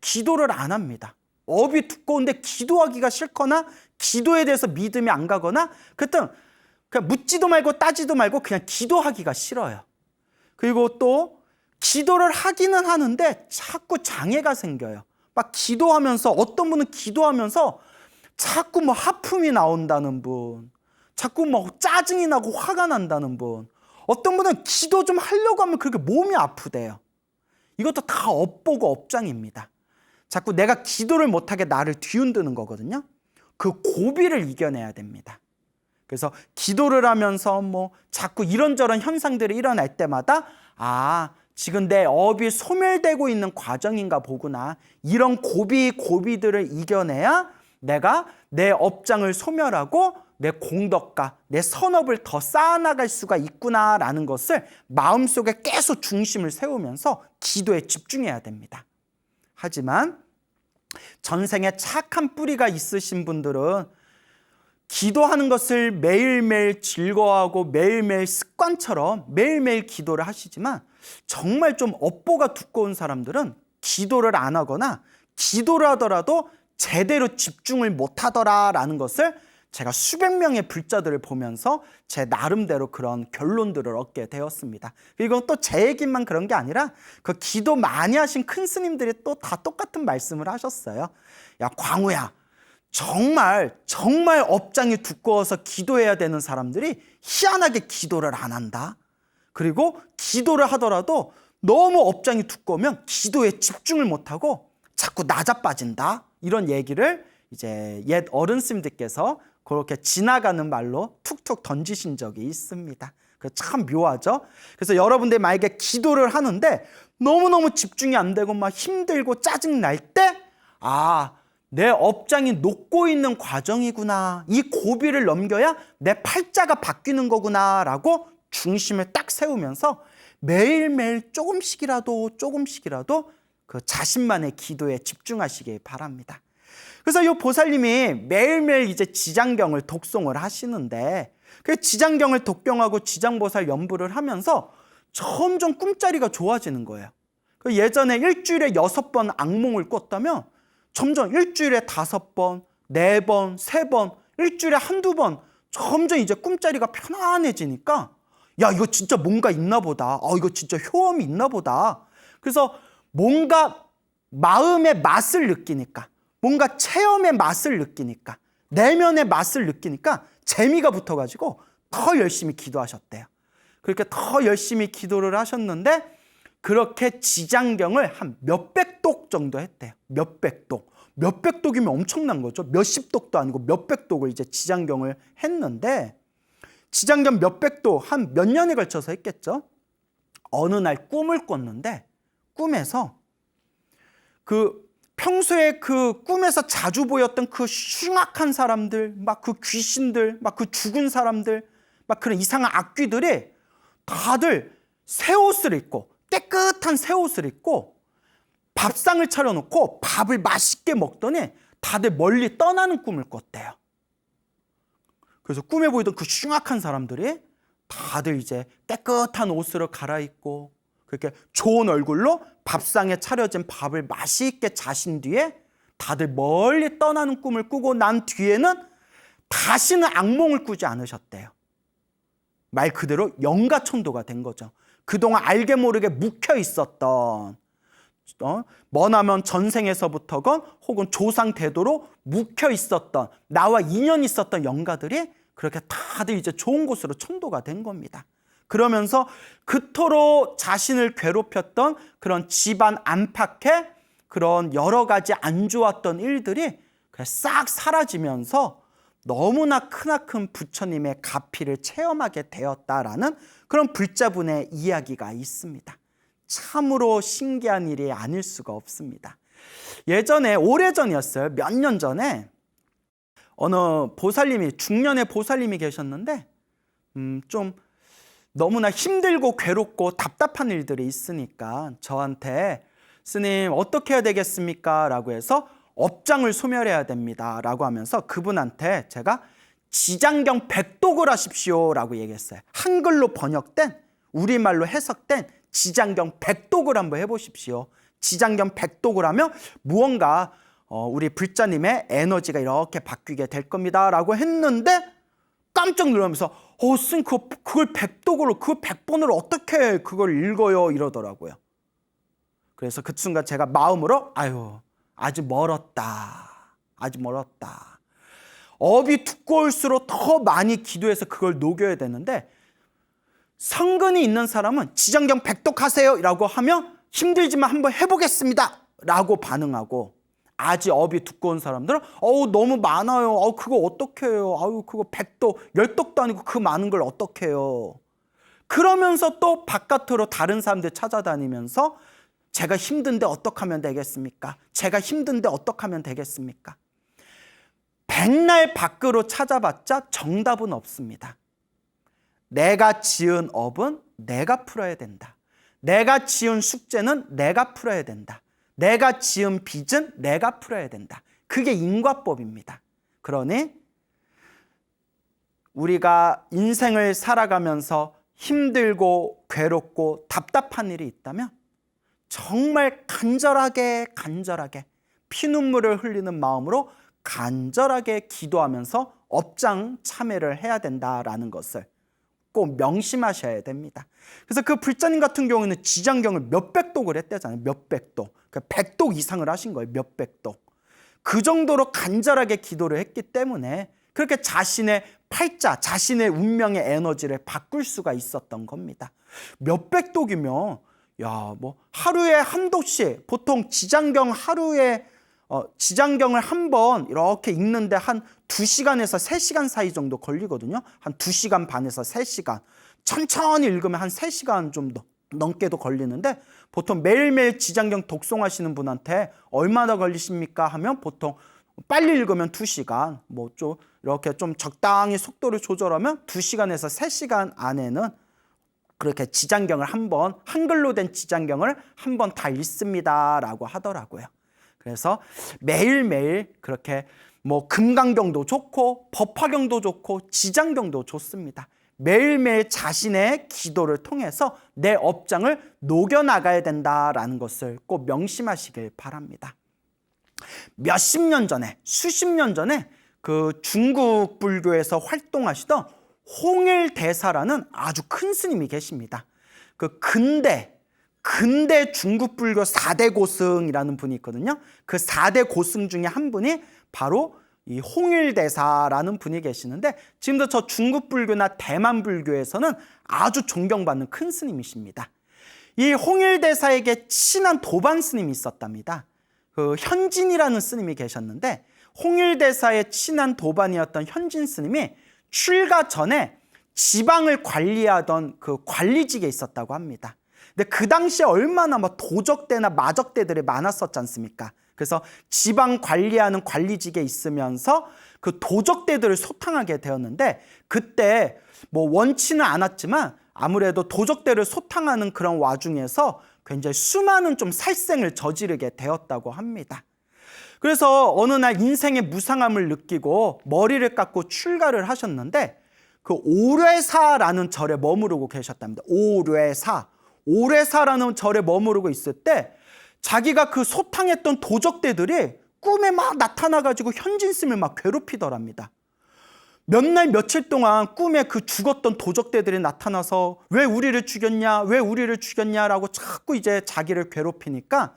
기도를 안 합니다. 업이 두꺼운데 기도하기가 싫거나 기도에 대해서 믿음이 안 가거나 그땐 그냥 묻지도 말고 따지도 말고 그냥 기도하기가 싫어요. 그리고 또 기도를 하기는 하는데 자꾸 장애가 생겨요. 막 기도하면서 어떤 분은 기도하면서 자꾸 뭐 하품이 나온다는 분, 자꾸 뭐 짜증이 나고 화가 난다는 분, 어떤 분은 기도 좀 하려고 하면 그렇게 몸이 아프대요. 이것도 다 업보고 업장입니다. 자꾸 내가 기도를 못하게 나를 뒤흔드는 거거든요. 그 고비를 이겨내야 됩니다. 그래서 기도를 하면서 뭐 자꾸 이런저런 현상들이 일어날 때마다 지금 내 업이 소멸되고 있는 과정인가 보구나. 이런 고비들을 이겨내야 내가 내 업장을 소멸하고 내 공덕과 내 선업을 더 쌓아나갈 수가 있구나라는 것을 마음속에 계속 중심을 세우면서 기도에 집중해야 됩니다. 하지만 전생에 착한 뿌리가 있으신 분들은 기도하는 것을 매일매일 즐거워하고 매일매일 습관처럼 매일매일 기도를 하시지만 정말 좀 업보가 두꺼운 사람들은 기도를 안 하거나 기도를 하더라도 제대로 집중을 못 하더라라는 것을 제가 수백 명의 불자들을 보면서 제 나름대로 그런 결론들을 얻게 되었습니다. 이건 또 제 얘기만 그런 게 아니라 그 기도 많이 하신 큰 스님들이 또 다 똑같은 말씀을 하셨어요. 야, 광우야, 정말 업장이 두꺼워서 기도해야 되는 사람들이 희한하게 기도를 안 한다. 그리고 기도를 하더라도 너무 업장이 두꺼우면 기도에 집중을 못하고 자꾸 낮아빠진다. 이런 얘기를 이제 옛 어른 스님들께서 그렇게 지나가는 말로 툭툭 던지신 적이 있습니다. 참 묘하죠? 그래서 여러분들 만약에 기도를 하는데 너무너무 집중이 안 되고 막 힘들고 짜증 날 때 내 업장이 녹고 있는 과정이구나. 이 고비를 넘겨야 내 팔자가 바뀌는 거구나 라고 중심을 딱 세우면서 매일매일 조금씩이라도 그 자신만의 기도에 집중하시길 바랍니다. 그래서 이 보살님이 매일매일 이제 지장경을 독송을 하시는데 그 지장경을 독경하고 지장보살 연부를 하면서 점점 꿈자리가 좋아지는 거예요. 예전에 일주일에 6번 악몽을 꿨다면 점점 일주일에 5번, 4번, 3번, 일주일에 한두 번 점점 이제 꿈자리가 편안해지니까 야, 이거 진짜 뭔가 있나 보다. 이거 진짜 효험이 있나 보다. 그래서 뭔가 마음의 맛을 느끼니까, 뭔가 체험의 맛을 느끼니까, 내면의 맛을 느끼니까 재미가 붙어가지고 더 열심히 기도하셨대요. 그렇게 더 열심히 기도를 하셨는데 그렇게 지장경을 한 몇백 독 정도 했대요. 몇백 독. 몇백 독이면 엄청난 거죠. 몇십 독도 아니고 몇백 독을 이제 지장경을 했는데 지장경 몇백 독 한 몇 년에 걸쳐서 했겠죠. 어느 날 꿈을 꿨는데 꿈에서 평소에 그 꿈에서 자주 보였던 그 흉악한 사람들, 막 그 귀신들, 막 그 죽은 사람들, 막 그런 이상한 악귀들이 다들 새 옷을 입고 깨끗한 새 옷을 입고 밥상을 차려놓고 밥을 맛있게 먹더니 다들 멀리 떠나는 꿈을 꿨대요. 그래서 꿈에 보이던 그 흉악한 사람들이 다들 이제 깨끗한 옷으로 갈아입고 그렇게 좋은 얼굴로 밥상에 차려진 밥을 맛있게 자신 뒤에 다들 멀리 떠나는 꿈을 꾸고 난 뒤에는 다시는 악몽을 꾸지 않으셨대요. 말 그대로 영가천도가 된 거죠. 그동안 알게 모르게 묵혀 있었던 머나먼 전생에서부터건 혹은 조상 대도로 묵혀 있었던 나와 인연이 있었던 영가들이 그렇게 다들 이제 좋은 곳으로 천도가 된 겁니다. 그러면서 그토록 자신을 괴롭혔던 그런 집안 안팎의 그런 여러 가지 안 좋았던 일들이 그냥 싹 사라지면서 너무나 크나큰 부처님의 가피를 체험하게 되었다라는 그런 불자분의 이야기가 있습니다. 참으로 신기한 일이 아닐 수가 없습니다. 예전에, 오래전이었어요. 몇 년 전에 어느 보살님이, 중년의 보살님이 계셨는데 좀 너무나 힘들고 괴롭고 답답한 일들이 있으니까 저한테 스님 어떻게 해야 되겠습니까? 라고 해서 업장을 소멸해야 됩니다 라고 하면서 그분한테 제가 지장경 100독을 하십시오 라고 얘기했어요. 한글로 번역된, 우리말로 해석된 지장경 100독을 한번 해보십시오. 지장경 100독을 하면 무언가 우리 불자님의 에너지가 이렇게 바뀌게 될 겁니다 라고 했는데 깜짝 놀라면서 스님 그걸 100독으로, 그 100번으로 어떻게 그걸 읽어요? 이러더라고요. 그래서 그 순간 제가 마음으로 아직 멀었다. 아직 멀었다. 업이 두꺼울수록 더 많이 기도해서 그걸 녹여야 되는데 성근이 있는 사람은 지장경 100독 하세요 라고 하면 힘들지만 한번 해보겠습니다 라고 반응하고, 아직 업이 두꺼운 사람들은 너무 많아요. 그거 어떻게 해요? 그거 100독, 10독도 아니고 그 많은 걸 어떻게 해요? 그러면서 또 바깥으로 다른 사람들 찾아다니면서 제가 힘든데 어떻게 하면 되겠습니까? 제가 힘든데 어떻게 하면 되겠습니까? 백날 밖으로 찾아봤자 정답은 없습니다. 내가 지은 업은 내가 풀어야 된다. 내가 지은 숙제는 내가 풀어야 된다. 내가 지은 빚은 내가 풀어야 된다. 그게 인과법입니다. 그러니 우리가 인생을 살아가면서 힘들고 괴롭고 답답한 일이 있다면 정말 간절하게 피눈물을 흘리는 마음으로 간절하게 기도하면서 업장 참여를 해야 된다라는 것을 꼭 명심하셔야 됩니다. 그래서 그 불자님 같은 경우는 지장경을 몇백 독을 했대잖아요. 몇백 독. 그러니까 100독 이상을 하신 거예요. 몇백 독. 그 정도로 간절하게 기도를 했기 때문에 그렇게 자신의 팔자, 자신의 운명의 에너지를 바꿀 수가 있었던 겁니다. 몇백 독이면 하루에 한 독씩, 보통 지장경 하루에 지장경을 한 번 이렇게 읽는데 한 2시간에서 3시간 사이 정도 걸리거든요. 한 2시간 반에서 3시간. 천천히 읽으면 한 3시간 좀 넘게도 걸리는데 보통 매일매일 지장경 독송하시는 분한테 얼마나 걸리십니까? 하면 보통 빨리 읽으면 2시간, 이렇게 좀 적당히 속도를 조절하면 2시간에서 3시간 안에는 그렇게 지장경을 한번, 한글로 된 지장경을 한 번 다 읽습니다라고 하더라고요. 그래서 매일매일 그렇게 금강경도 좋고 법화경도 좋고 지장경도 좋습니다. 매일매일 자신의 기도를 통해서 내 업장을 녹여나가야 된다라는 것을 꼭 명심하시길 바랍니다. 몇십 년 전에, 수십 년 전에 그 중국 불교에서 활동하시던 홍일대사라는 아주 큰 스님이 계십니다. 그 근대 중국 불교 4대 고승이라는 분이 있거든요. 그 4대 고승 중에 한 분이 바로 이 홍일대사라는 분이 계시는데 지금도 저 중국 불교나 대만 불교에서는 아주 존경받는 큰 스님이십니다. 이 홍일대사에게 친한 도반 스님이 있었답니다. 그 현진이라는 스님이 계셨는데 홍일대사의 친한 도반이었던 현진 스님이 출가 전에 지방을 관리하던 그 관리직에 있었다고 합니다. 근데 그 당시에 얼마나 도적대나 마적대들이 많았었지 않습니까? 그래서 지방 관리하는 관리직에 있으면서 그 도적대들을 소탕하게 되었는데 그때 원치는 않았지만 아무래도 도적대를 소탕하는 그런 와중에서 굉장히 수많은 좀 살생을 저지르게 되었다고 합니다. 그래서 어느 날 인생의 무상함을 느끼고 머리를 깎고 출가를 하셨는데 그 오뢰사라는 절에 머무르고 계셨답니다. 오뢰사라는 절에 머무르고 있을 때 자기가 그 소탕했던 도적대들이 꿈에 막 나타나가지고 현진 스님을 막 괴롭히더랍니다. 몇 날 며칠 동안 꿈에 그 죽었던 도적대들이 나타나서 왜 우리를 죽였냐라고 자꾸 이제 자기를 괴롭히니까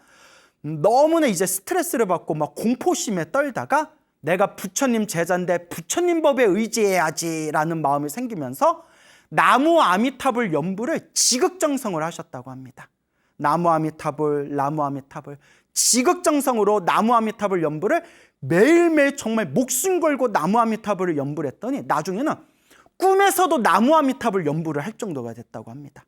너무나 이제 스트레스를 받고 막 공포심에 떨다가 내가 부처님 제자인데 부처님 법에 의지해야지라는 마음이 생기면서 나무 아미타불 연부를 지극정성을 하셨다고 합니다. 나무 아미타불, 나무 아미타불, 지극정성으로 나무 아미타불 연부를 매일매일 정말 목숨 걸고 나무 아미타불을 연부를 했더니 나중에는 꿈에서도 나무 아미타불 연부를 할 정도가 됐다고 합니다.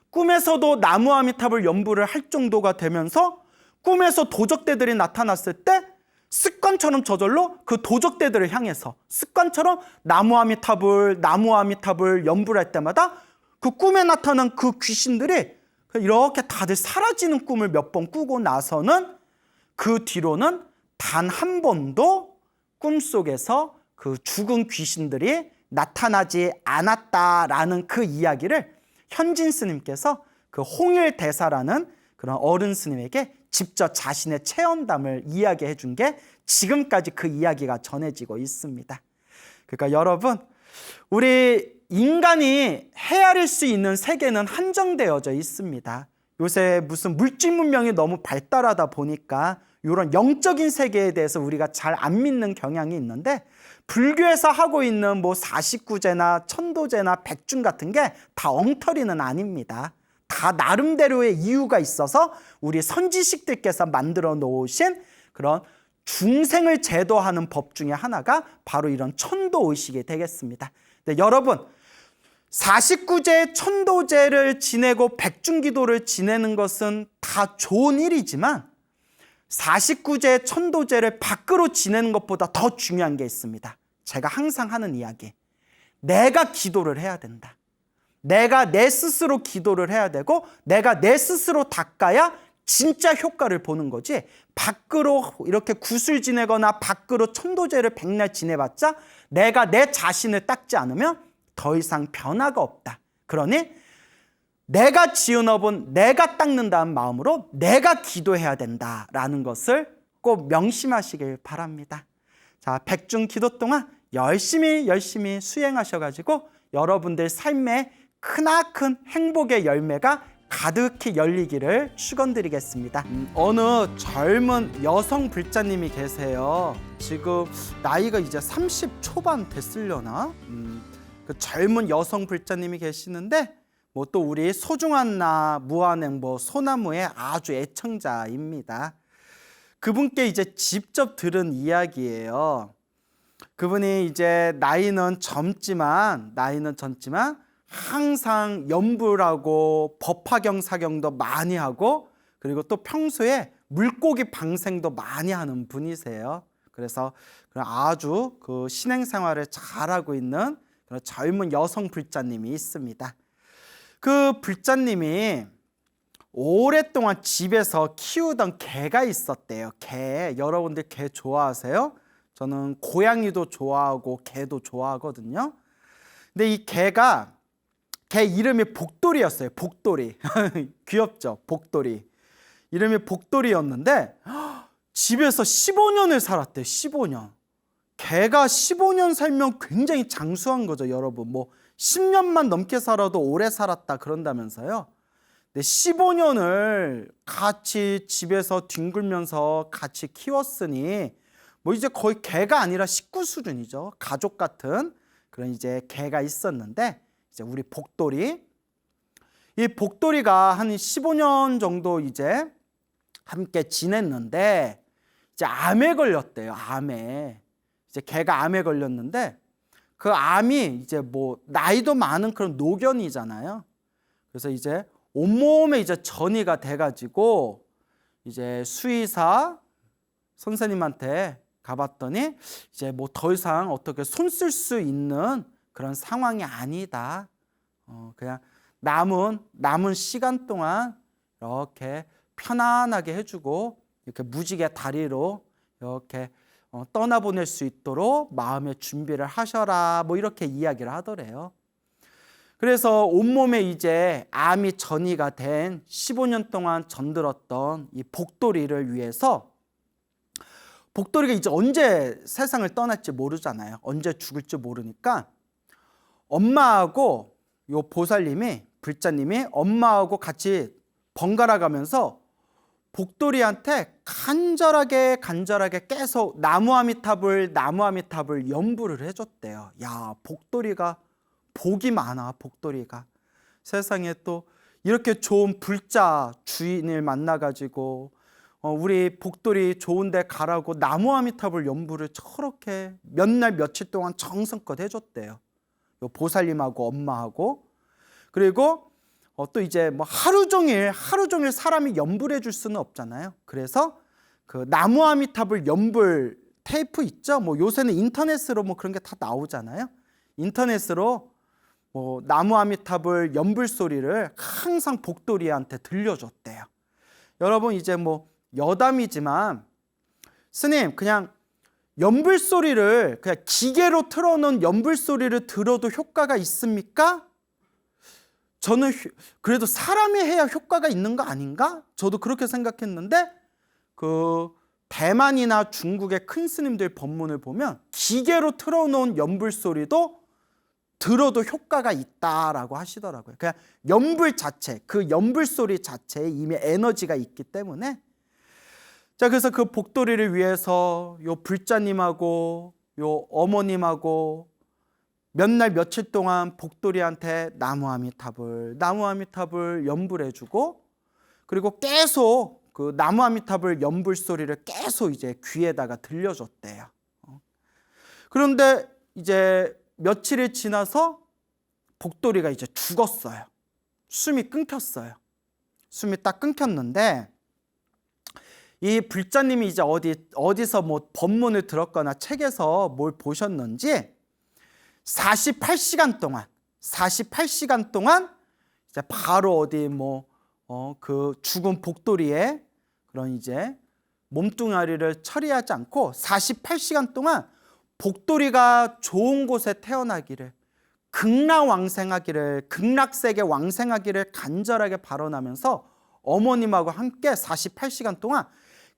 꿈에서도 나무 아미타불 연부를 할 정도가 되면서 꿈에서 도적대들이 나타났을 때 습관처럼 저절로 그 도적대들을 향해서 습관처럼 나무 아미타불 연부를 할 때마다 그 꿈에 나타난 그 귀신들이 이렇게 다들 사라지는 꿈을 몇 번 꾸고 나서는 그 뒤로는 단 한 번도 꿈속에서 그 죽은 귀신들이 나타나지 않았다라는 그 이야기를 현진 스님께서 그 홍일대사라는 그런 어른 스님에게 직접 자신의 체험담을 이야기해 준 게 지금까지 그 이야기가 전해지고 있습니다. 그러니까 여러분, 우리 인간이 헤아릴 수 있는 세계는 한정되어져 있습니다. 요새 무슨 물질 문명이 너무 발달하다 보니까 이런 영적인 세계에 대해서 우리가 잘 안 믿는 경향이 있는데, 불교에서 하고 있는 뭐 49제나 천도제나 백중 같은 게 다 엉터리는 아닙니다. 다 나름대로의 이유가 있어서 우리 선지식들께서 만들어 놓으신 그런 중생을 제도하는 법 중에 하나가 바로 이런 천도의식이 되겠습니다. 근데 여러분, 49제 천도제를 지내고 백중기도를 지내는 것은 다 좋은 일이지만 49제 천도제를 밖으로 지내는 것보다 더 중요한 게 있습니다. 제가 항상 하는 이야기, 내가 기도를 해야 된다. 내가 내 스스로 기도를 해야 되고 내가 내 스스로 닦아야 진짜 효과를 보는 거지, 밖으로 이렇게 구슬 지내거나 밖으로 천도제를 백날 지내봤자 내가 내 자신을 닦지 않으면 더 이상 변화가 없다. 그러니 내가 지은 업은 내가 닦는다는 마음으로 내가 기도해야 된다라는 것을 꼭 명심하시길 바랍니다. 자, 백중 기도 동안 열심히 수행하셔가지고 여러분들 삶에 크나큰 행복의 열매가 가득히 열리기를 축원드리겠습니다. 어느 젊은 여성 불자님이 계세요. 지금 나이가 이제 30 초반 됐으려나? 그 젊은 여성 불자님이 계시는데 뭐 또 우리 소중한 나 무한행보 소나무의 아주 애청자입니다. 그분께 이제 직접 들은 이야기예요. 그분이 이제 나이는 젊지만 항상 연불 하고 법화경 사경도 많이 하고 그리고 또 평소에 물고기 방생도 많이 하는 분이세요. 그래서 아주 그 신행 생활을 잘하고 있는 그런 젊은 여성 불자님이 있습니다. 그 불자님이 오랫동안 집에서 키우던 개가 있었대요. 개, 여러분들 개 좋아하세요? 저는 고양이도 좋아하고 개도 좋아하거든요. 근데 이 개 이름이 복돌이였어요. 복돌이. 귀엽죠? 복돌이. 이름이 복돌이였는데 집에서 15년을 살았대요. 15년. 개가 15년 살면 굉장히 장수한 거죠, 여러분. 뭐 10년만 넘게 살아도 오래 살았다 그런다면서요. 근데 15년을 같이 집에서 뒹굴면서 같이 키웠으니 뭐 이제 거의 개가 아니라 식구 수준이죠. 가족 같은 그런 이제 개가 있었는데, 이제 우리 복돌이, 이 복돌이가 한 15년 정도 이제 함께 지냈는데 이제 암에 걸렸대요. 암에. 이제 개가 암에 걸렸는데 그 암이 이제 뭐 나이도 많은 그런 노견이잖아요. 그래서 이제 온몸에 이제 전이가 돼가지고 이제 수의사 선생님한테 가봤더니 이제 뭐 더 이상 어떻게 손 쓸 수 있는 그런 상황이 아니다. 그냥 남은 시간 동안 이렇게 편안하게 해주고 이렇게 무지개 다리로 이렇게 떠나보낼 수 있도록 마음의 준비를 하셔라, 뭐 이렇게 이야기를 하더래요. 그래서 온몸에 이제 암이 전이가 된 15년 동안 전들었던 이 복돌이를 위해서, 복돌이가 이제 언제 세상을 떠날지 모르잖아요. 언제 죽을지 모르니까 엄마하고 요 보살님이, 불자님이 엄마하고 같이 번갈아 가면서 복돌이한테 간절하게 깨서 나무 아미타불 연불을 해줬대요. 야, 복돌이가 복이 많아. 복돌이가 세상에 또 이렇게 좋은 불자 주인을 만나가지고 우리 복돌이 좋은데 가라고 나무 아미타불 연불을 저렇게 몇 날 며칠 동안 정성껏 해줬대요. 요 보살님하고 엄마하고. 그리고 또 이제 뭐 하루 종일 사람이 연불해 줄 수는 없잖아요. 그래서 그 나무 아미타불 연불 테이프 있죠. 뭐 요새는 인터넷으로 뭐 그런 게 다 나오잖아요. 인터넷으로 뭐 나무 아미타불 연불 소리를 항상 복돌이한테 들려줬대요. 여러분 이제 뭐 여담이지만 스님 그냥 연불 소리를 그냥 기계로 틀어놓은 연불 소리를 들어도 효과가 있습니까? 저는 그래도 사람이 해야 효과가 있는 거 아닌가? 저도 그렇게 생각했는데 그 대만이나 중국의 큰 스님들 법문을 보면 기계로 틀어놓은 연불 소리도 들어도 효과가 있다라고 하시더라고요. 그냥 연불 자체, 그 연불 소리 자체에 이미 에너지가 있기 때문에. 자, 그래서 그 복돌이를 위해서 요 불자님하고 요 어머님하고 몇 날 며칠 동안 복돌이한테 나무 아미타불 연불해주고, 그리고 계속 그 나무 아미타불 연불 소리를 계속 이제 귀에다가 들려줬대요. 그런데 이제 며칠이 지나서 복돌이가 이제 죽었어요. 숨이 끊겼어요. 숨이 딱 끊겼는데 이 불자님이 이제 어디서 뭐 법문을 들었거나 책에서 뭘 보셨는지 48시간 동안 이제 바로 어디 그 죽은 복돌이의 그런 이제 몸뚱아리를 처리하지 않고 48시간 동안 복돌이가 좋은 곳에 태어나기를, 극락왕생하기를, 극락세계 왕생하기를 간절하게 발언하면서 어머님하고 함께 48시간 동안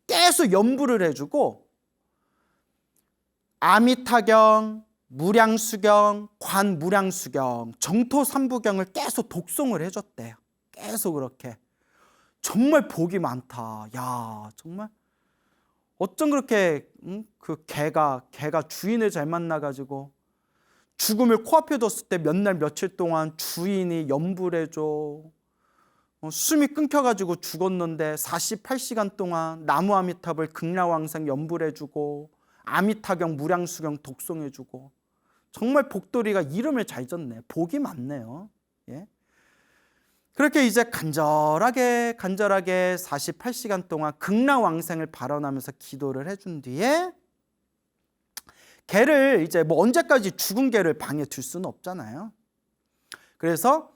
계속 연불을 해주고 아미타경, 무량수경, 관무량수경, 정토삼부경을 계속 독송을 해줬대요. 계속 그렇게. 정말 복이 많다. 야, 정말 어쩜 그렇게 그 개가 주인을 잘 만나가지고 죽음을 코앞에 뒀을 때 몇 날 며칠 동안 주인이 연불해줘. 숨이 끊겨가지고 죽었는데 48시간 동안 나무 아미타불 극락왕생 연불해주고 아미타경 무량수경 독송해주고. 정말 복돌이가 이름을 잘 졌네. 복이 많네요. 예? 그렇게 이제 간절하게 48시간 동안 극락왕생을 발언하면서 기도를 해준 뒤에 개를 이제 뭐 언제까지 죽은 개를 방에 둘 수는 없잖아요. 그래서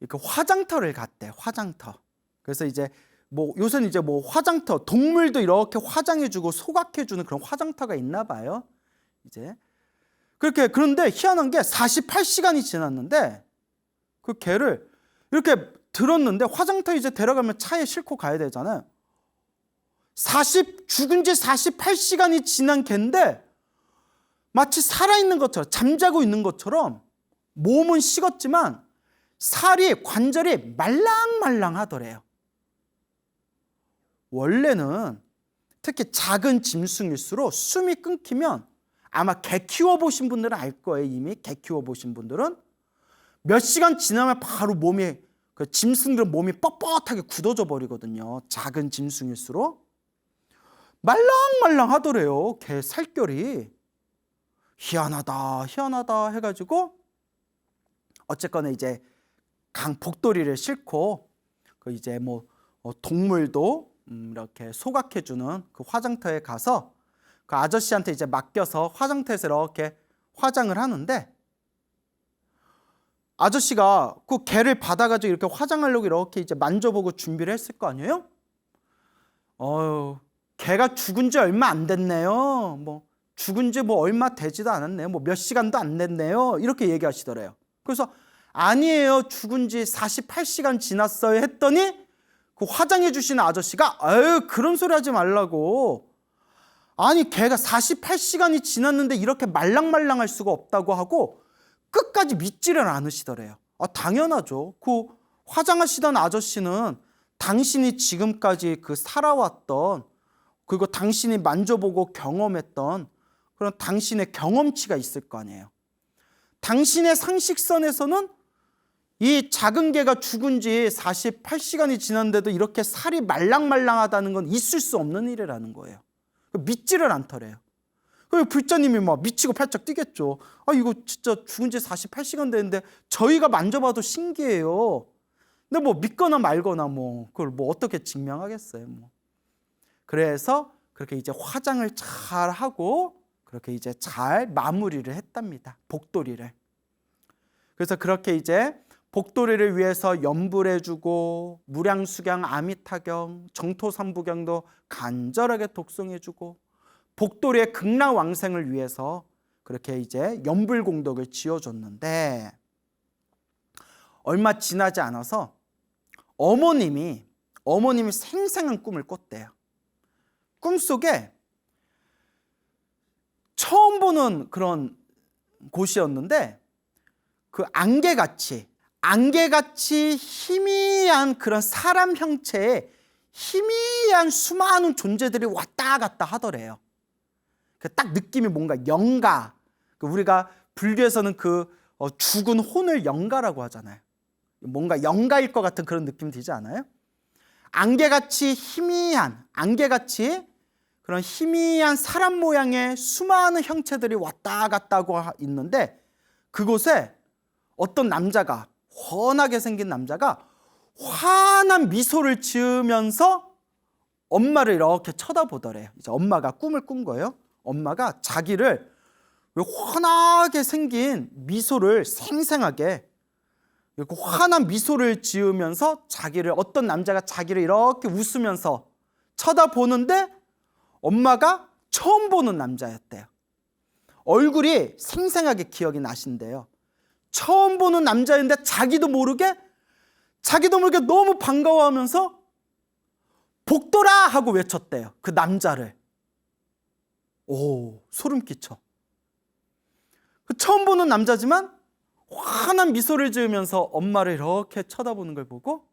그 화장터를 갔대. 화장터. 그래서 이제 뭐 요새는 이제 뭐 화장터, 동물도 이렇게 화장해주고 소각해주는 그런 화장터가 있나 봐요. 이제 그렇게. 그런데 희한한 게 48시간이 지났는데 그 개를 이렇게 들었는데 화장터 이제 데려가면 차에 싣고 가야 되잖아요. 죽은 지 48시간이 지난 개인데 마치 살아있는 것처럼, 잠자고 있는 것처럼 몸은 식었지만 살이, 관절이 말랑말랑하더래요. 원래는 특히 작은 짐승일수록 숨이 끊기면, 아마 개 키워보신 분들은 알 거예요. 이미 개 키워보신 분들은 몇 시간 지나면 바로 몸이, 그 짐승들은 몸이 뻣뻣하게 굳어져 버리거든요. 작은 짐승일수록. 말랑말랑하더래요. 개 살결이. 희한하다 해가지고 어쨌거나 이제 복돌이를 싣고 그 이제 뭐 동물도 이렇게 소각해주는 그 화장터에 가서 그 아저씨한테 이제 맡겨서 화장터에서 이렇게 화장을 하는데, 아저씨가 그 개를 받아가지고 이렇게 화장하려고 이렇게 이제 만져보고 준비를 했을 거 아니에요? 개가 죽은 지 얼마 안 됐네요. 뭐 죽은 지 뭐 얼마 되지도 않았네요. 뭐 몇 시간도 안 됐네요. 이렇게 얘기하시더래요. 그래서 아니에요, 죽은 지 48시간 지났어요 했더니 그 화장해 주시는 아저씨가 그런 소리 하지 말라고. 아니 개가 48시간이 지났는데 이렇게 말랑말랑할 수가 없다고 하고 끝까지 믿지를 않으시더래요. 당연하죠. 그 화장하시던 아저씨는 당신이 지금까지 그 살아왔던, 그리고 당신이 만져보고 경험했던 그런 당신의 경험치가 있을 거 아니에요. 당신의 상식선에서는 이 작은 개가 죽은 지 48시간이 지났는데도 이렇게 살이 말랑말랑하다는 건 있을 수 없는 일이라는 거예요. 믿지를 않더래요. 그리고 불자님이 막 미치고 팔짝 뛰겠죠. 이거 진짜 죽은 지 48시간 됐는데 저희가 만져봐도 신기해요. 근데 뭐 믿거나 말거나 뭐 그걸 뭐 어떻게 증명하겠어요. 뭐. 그래서 그렇게 이제 화장을 잘 하고 그렇게 이제 잘 마무리를 했답니다. 복돌이를. 그래서 그렇게 이제 복돌이를 위해서 염불해주고 무량수경, 아미타경, 정토삼부경도 간절하게 독송해주고 복돌이의 극락왕생을 위해서 그렇게 이제 염불공덕을 지어줬는데 얼마 지나지 않아서 어머님이 생생한 꿈을 꿨대요. 꿈속에 처음 보는 그런 곳이었는데 그 안개같이 희미한 그런 사람 형체의 희미한 수많은 존재들이 왔다 갔다 하더래요. 딱 느낌이 뭔가 영가, 우리가 불교에서는 죽은 혼을 영가라고 하잖아요. 뭔가 영가일 것 같은 그런 느낌 들지 않아요? 안개같이 그런 희미한 사람 모양의 수많은 형체들이 왔다 갔다 하고 있는데 그곳에 어떤 남자가, 훤하게 생긴 남자가 환한 미소를 지으면서 엄마를 이렇게 쳐다보더래요. 이제 엄마가 꿈을 꾼 거예요. 엄마가 자기를 환하게 생긴 미소를 생생하게 이렇게 환한 미소를 지으면서 어떤 남자가 자기를 이렇게 웃으면서 쳐다보는데 엄마가 처음 보는 남자였대요. 얼굴이 생생하게 기억이 나신대요. 처음 보는 남자인데 자기도 모르게 너무 반가워하면서 복돌아 하고 외쳤대요. 그 남자를. 오, 소름 끼쳐. 처음 보는 남자지만 환한 미소를 지으면서 엄마를 이렇게 쳐다보는 걸 보고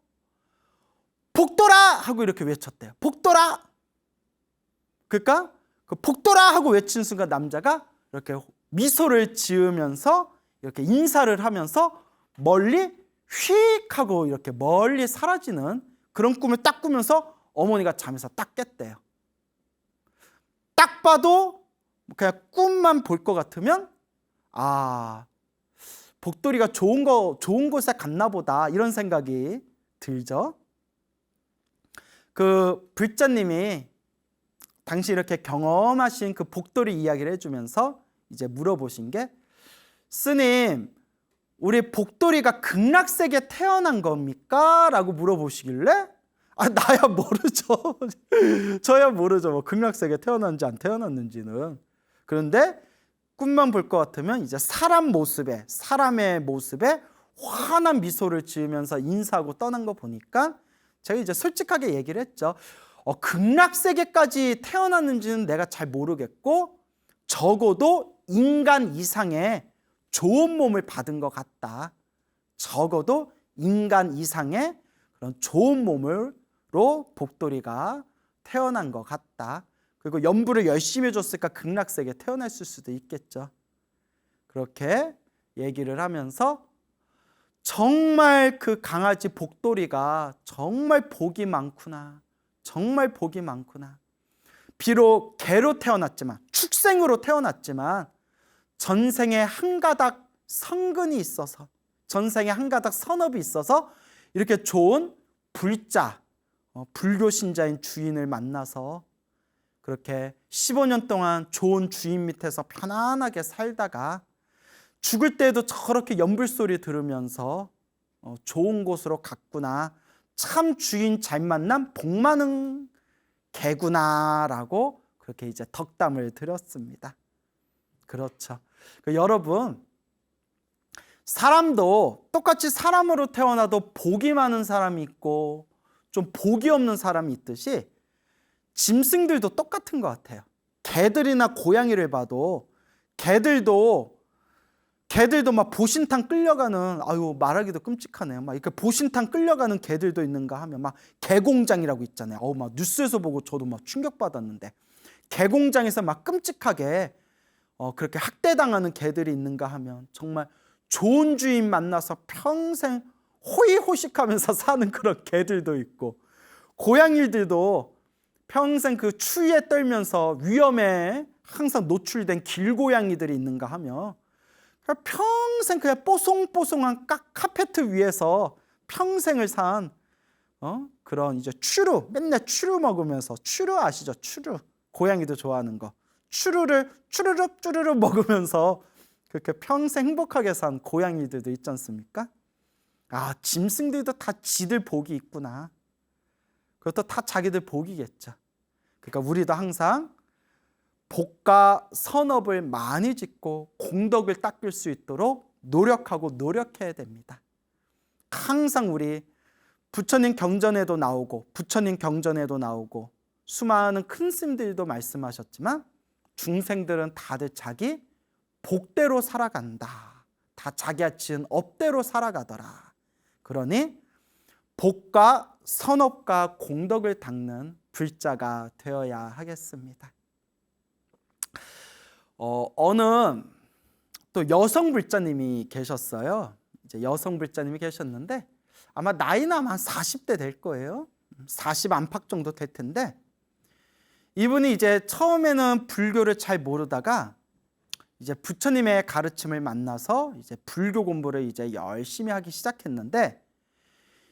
복돌아 하고 이렇게 외쳤대요. 복돌아. 그러니까 그 복돌아 하고 외친 순간 남자가 이렇게 미소를 지으면서 이렇게 인사를 하면서 멀리 휙 하고 이렇게 멀리 사라지는 그런 꿈을 딱 꾸면서 어머니가 잠에서 딱 깼대요. 딱 봐도 그냥 꿈만 볼 것 같으면 복돌이가 좋은 곳에 갔나 보다 이런 생각이 들죠. 그 불자님이 당시 이렇게 경험하신 그 복돌이 이야기를 해주면서 이제 물어보신 게 스님, 우리 복돌이가 극락세계에 태어난 겁니까? 라고 물어보시길래 나야 모르죠. 저야 모르죠. 뭐 극락세계에 태어났는지 안 태어났는지는. 그런데 꿈만 볼 것 같으면 이제 사람의 모습에 환한 미소를 지으면서 인사하고 떠난 거 보니까 제가 이제 솔직하게 얘기를 했죠. 극락세계까지 태어났는지는 내가 잘 모르겠고 적어도 인간 이상의 좋은 몸을 받은 것 같다. 적어도 인간 이상의 그런 좋은 몸으로 복돌이가 태어난 것 같다. 그리고 염불을 열심히 해줬으니까 극락세계에 태어났을 수도 있겠죠. 그렇게 얘기를 하면서 정말 그 강아지 복돌이가 정말 복이 많구나. 정말 복이 많구나. 비록 개로 태어났지만, 축생으로 태어났지만 전생에 한 가닥 성근이 있어서, 전생에 한 가닥 선업이 있어서 이렇게 좋은 불교 신자인 주인을 만나서 그렇게 15년 동안 좋은 주인 밑에서 편안하게 살다가 죽을 때에도 저렇게 연불소리 들으면서 좋은 곳으로 갔구나. 참 주인 잘 만난 복 많은 개구나라고 그렇게 이제 덕담을 드렸습니다. 그렇죠. 여러분, 사람도 똑같이 사람으로 태어나도 복이 많은 사람이 있고 좀 복이 없는 사람이 있듯이 짐승들도 똑같은 것 같아요. 개들이나 고양이를 봐도 개들도 개들도 막 보신탕 끌려가는, 아유 말하기도 끔찍하네요. 막 이렇게 보신탕 끌려가는 개들도 있는가 하면 막 개공장이라고 있잖아요. 막 뉴스에서 보고 저도 막 충격받았는데, 개공장에서 막 끔찍하게 그렇게 학대당하는 개들이 있는가 하면 정말 좋은 주인 만나서 평생 호의호식하면서 사는 그런 개들도 있고, 고양이들도 평생 그 추위에 떨면서 위험에 항상 노출된 길고양이들이 있는가 하면 평생 그냥 뽀송뽀송한 카페트 위에서 평생을 산 그런 이제 추루, 맨날 추루 먹으면서, 추루 아시죠? 추루, 고양이도 좋아하는 거, 추루를 추르륵 쭈르륵 먹으면서 그렇게 평생 행복하게 산 고양이들도 있지 않습니까? 아, 짐승들도 다 지들 복이 있구나. 그것도 다 자기들 복이겠죠. 그러니까 우리도 항상 복과 선업을 많이 짓고 공덕을 닦을 수 있도록 노력하고 노력해야 됩니다. 항상 우리 부처님 경전에도 나오고, 부처님 경전에도 나오고, 수많은 큰 스님들도 말씀하셨지만 중생들은 다들 자기 복대로 살아간다. 다 자기가 지은 업대로 살아가더라. 그러니 복과 선업과 공덕을 닦는 불자가 되어야 하겠습니다. 어느 또 여성 불자님이 계셨어요. 이제 여성 불자님이 계셨는데 아마 나이는 한 40대 될 거예요. 40 안팎 정도 될 텐데, 이분이 이제 처음에는 불교를 잘 모르다가 이제 부처님의 가르침을 만나서 이제 불교 공부를 이제 열심히 하기 시작했는데,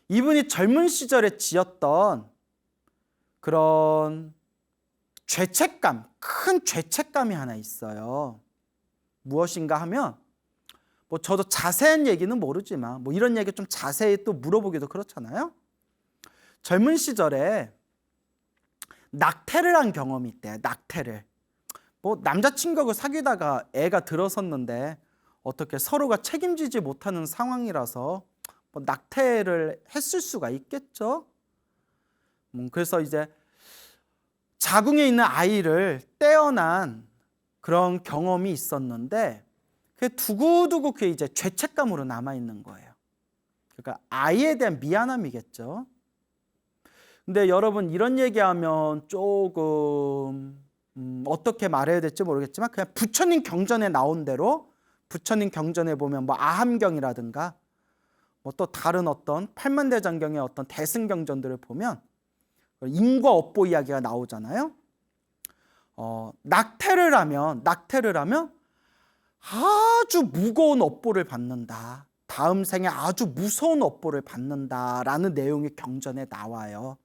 이분이 젊은 시절에 지었던 그런 죄책감, 큰 죄책감이 하나 있어요. 무엇인가 하면, 뭐 저도 자세한 얘기는 모르지만 뭐 이런 얘기 좀 자세히 또 물어보기도 그렇잖아요. 젊은 시절에 낙태를 한 경험이 있대요. 낙태를. 뭐 남자친구하고 사귀다가 애가 들어섰는데 어떻게 서로가 책임지지 못하는 상황이라서 뭐 낙태를 했을 수가 있겠죠. 그래서 이제 자궁에 있는 아이를 떼어난 그런 경험이 있었는데, 그게 두고두고 그게 이제 죄책감으로 남아 있는 거예요. 그러니까 아이에 대한 미안함이겠죠. 근데 여러분, 이런 얘기하면 조금 어떻게 말해야 될지 모르겠지만, 그냥 부처님 경전에 나온 대로, 부처님 경전에 보면 뭐 아함경이라든가 뭐 또 다른 어떤 팔만대장경의 어떤 대승경전들을 보면 인과 업보 이야기가 나오잖아요. 낙태를 하면 아주 무거운 업보를 받는다. 다음 생에 아주 무서운 업보를 받는다라는 내용이 경전에 나와요.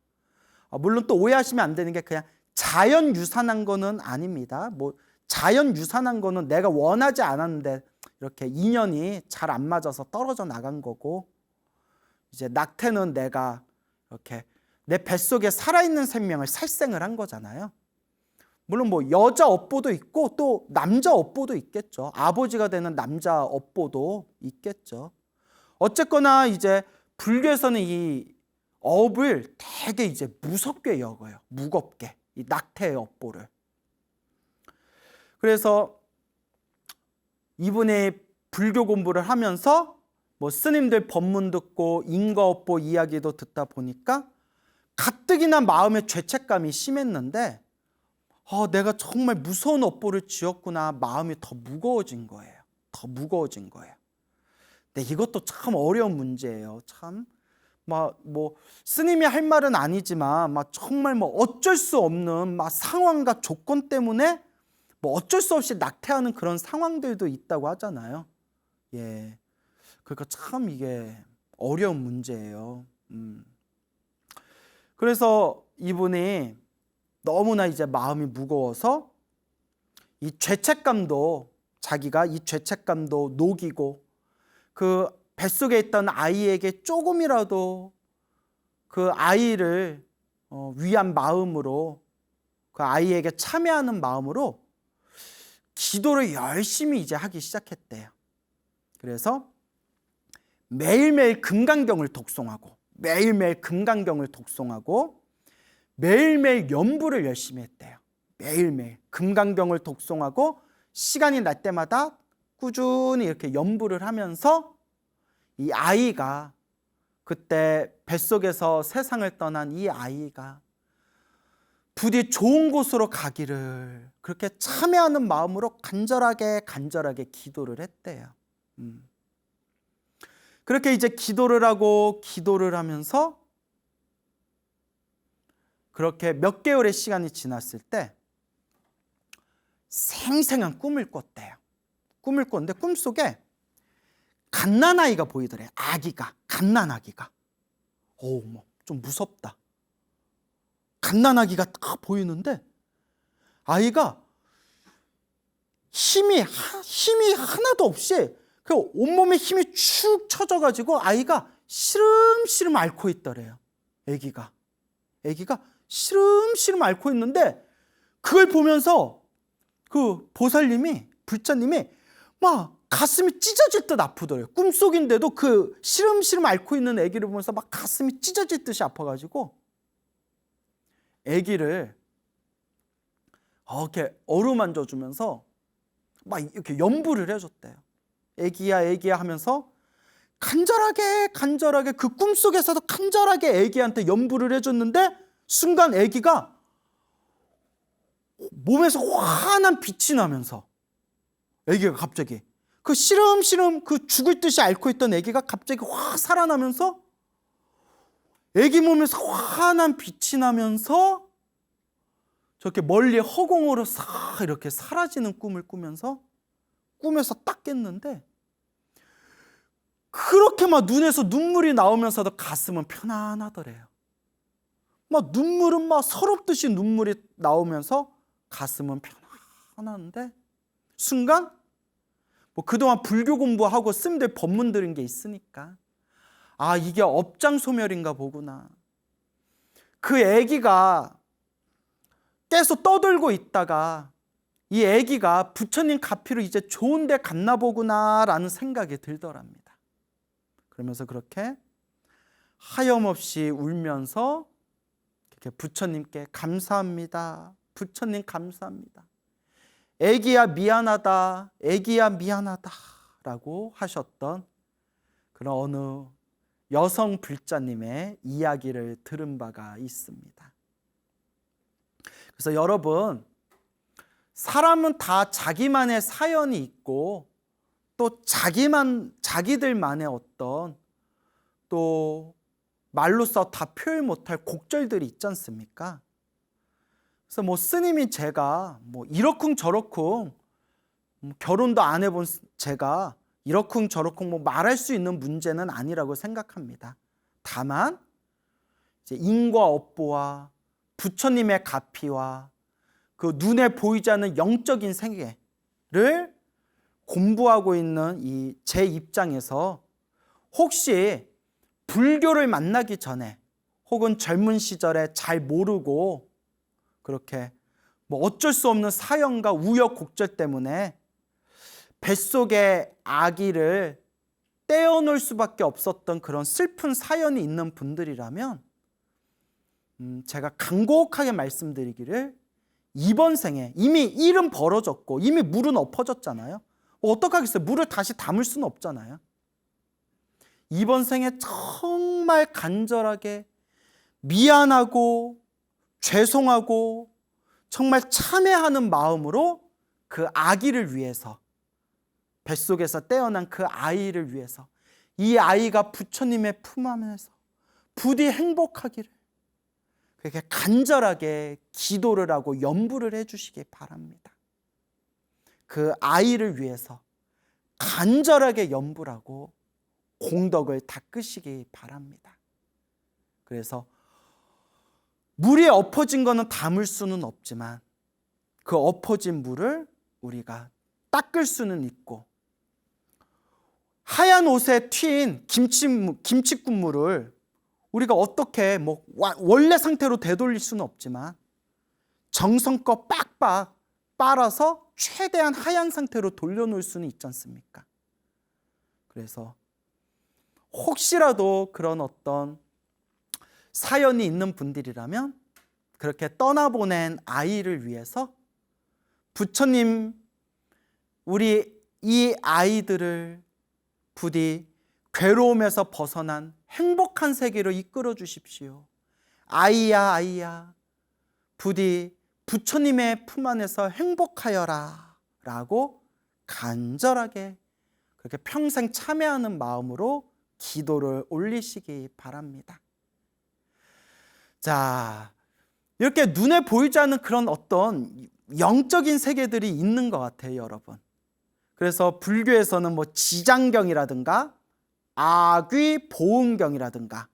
물론 또 오해하시면 안 되는 게, 그냥 자연 유산한 거는 아닙니다. 뭐 자연 유산한 거는 내가 원하지 않았는데 이렇게 인연이 잘 안 맞아서 떨어져 나간 거고, 이제 낙태는 내가 이렇게 내 뱃속에 살아있는 생명을 살생을 한 거잖아요. 물론 뭐 여자 업보도 있고 또 남자 업보도 있겠죠. 아버지가 되는 남자 업보도 있겠죠. 어쨌거나 이제 불교에서는 이 업을 되게 이제 무섭게 여겨요. 무겁게, 이 낙태의 업보를. 그래서 이분이 불교 공부를 하면서 뭐 스님들 법문 듣고 인과업보 이야기도 듣다 보니까 가뜩이나 마음의 죄책감이 심했는데, 내가 정말 무서운 업보를 지었구나. 마음이 더 무거워진 거예요. 더 무거워진 거예요. 근데 이것도 참 어려운 문제예요. 참 뭐 스님이 할 말은 아니지만 정말 뭐 어쩔 수 없는 상황과 조건 때문에 뭐 어쩔 수 없이 낙태하는 그런 상황들도 있다고 하잖아요. 예, 그러니까 참 이게 어려운 문제예요. 그래서 이분이 너무나 이제 마음이 무거워서 이 죄책감도, 자기가 이 죄책감도 녹이고 그 뱃속에 있던 아이에게 조금이라도 그 아이를 위한 마음으로, 그 아이에게 참여하는 마음으로 기도를 열심히 이제 하기 시작했대요. 그래서 매일매일 금강경을 독송하고 매일매일 연부를 열심히 했대요. 매일매일 금강경을 독송하고 시간이 날 때마다 꾸준히 이렇게 연부를 하면서 이 아이가, 그때 뱃속에서 세상을 떠난 이 아이가 부디 좋은 곳으로 가기를 그렇게 참회하는 마음으로 간절하게 기도를 했대요. 그렇게 이제 기도를 하면서 그렇게 몇 개월의 시간이 지났을 때 생생한 꿈을 꿨대요. 꿈을 꿨는데 꿈속에 갓난아이가 보이더래요. 아기가, 갓난아기가. 좀 무섭다. 갓난아기가 딱 보이는데 아이가 힘이 하나도 없이 그 온몸에 힘이 축 처져가지고 아이가 시름시름 앓고 있더래요. 아기가 시름시름 앓고 있는데 그걸 보면서 그 보살님이, 불자님이 막 가슴이 찢어질 듯 아프더래요. 꿈속인데도 그 시름시름 앓고 있는 아기를 보면서 막 가슴이 찢어질 듯이 아파가지고 아기를 이렇게 어루만져 주면서 막 이렇게 연부를 해줬대요. 애기야 하면서 간절하게 그 꿈속에서도 간절하게 애기한테 연부를 해줬는데 순간 애기가 몸에서 환한 빛이 나면서 애기가 갑자기 그 시름시름 그 죽을 듯이 앓고 있던 애기가 갑자기 확 살아나면서 애기 몸에서 환한 빛이 나면서 저렇게 멀리 허공으로 싹 이렇게 사라지는 꿈을 꾸면서 꿈에서 딱 깼는데 그렇게 막 눈에서 눈물이 나오면서도 가슴은 편안하더래요. 막 눈물은 막 서럽듯이 눈물이 나오면서 가슴은 편안한데 순간 뭐 그동안 불교 공부하고 쓰면 법문 들은 게 있으니까 이게 업장소멸인가 보구나. 그 애기가 계속 떠들고 있다가 이 애기가 부처님 가피로 이제 좋은 데 갔나 보구나라는 생각이 들더랍니다. 그러면서 그렇게 하염없이 울면서 이렇게 부처님께 감사합니다. 부처님 감사합니다. 애기야 미안하다. 애기야 미안하다 라고 하셨던 그런 어느 여성 불자님의 이야기를 들은 바가 있습니다. 그래서 여러분, 사람은 다 자기만의 사연이 있고 또 자기들만의 어떤 또 말로써 다 표현 못할 곡절들이 있지 않습니까? 그래서 뭐 스님이 제가 뭐 이러쿵저러쿵 결혼도 안 해본 제가 이러쿵저러쿵 뭐 말할 수 있는 문제는 아니라고 생각합니다. 다만 이제 인과 업보와 부처님의 가피와 그 눈에 보이지 않는 영적인 세계를 공부하고 있는 이 제 입장에서 혹시 불교를 만나기 전에 혹은 젊은 시절에 잘 모르고 그렇게 뭐 어쩔 수 없는 사연과 우여곡절 때문에 뱃속에 아기를 떼어놓을 수밖에 없었던 그런 슬픈 사연이 있는 분들이라면 제가 간곡하게 말씀드리기를 이번 생에 이미 일은 벌어졌고 이미 물은 엎어졌잖아요. 어떡하겠어요? 물을 다시 담을 수는 없잖아요. 이번 생에 정말 간절하게 미안하고 죄송하고 정말 참회하는 마음으로 그 아기를 위해서, 뱃속에서 떼어난 그 아이를 위해서 이 아이가 부처님의 품 안에서 부디 행복하기를 그렇게 간절하게 기도를 하고 연부를 해주시기 바랍니다. 그 아이를 위해서 간절하게 연부를 하고 공덕을 닦으시기 바랍니다. 그래서 물이 엎어진 거는 담을 수는 없지만 그 엎어진 물을 우리가 닦을 수는 있고 하얀 옷에 튄 김치국물을 우리가 어떻게 뭐 원래 상태로 되돌릴 수는 없지만 정성껏 빡빡 빨아서 최대한 하얀 상태로 돌려놓을 수는 있지 않습니까? 그래서 혹시라도 그런 어떤 사연이 있는 분들이라면 그렇게 떠나보낸 아이를 위해서 부처님 우리 이 아이들을 부디 괴로움에서 벗어난 행복한 세계로 이끌어 주십시오. 아이야 아이야 부디 부처님의 품 안에서 행복하여라 라고 간절하게 그렇게 평생 참회하는 마음으로 기도를 올리시기 바랍니다. 자, 이렇게 눈에 보이지 않는 그런 어떤 영적인 세계들이 있는 것 같아요, 여러분. 그래서 불교에서는 뭐 지장경이라든가 아귀 보응경이라든가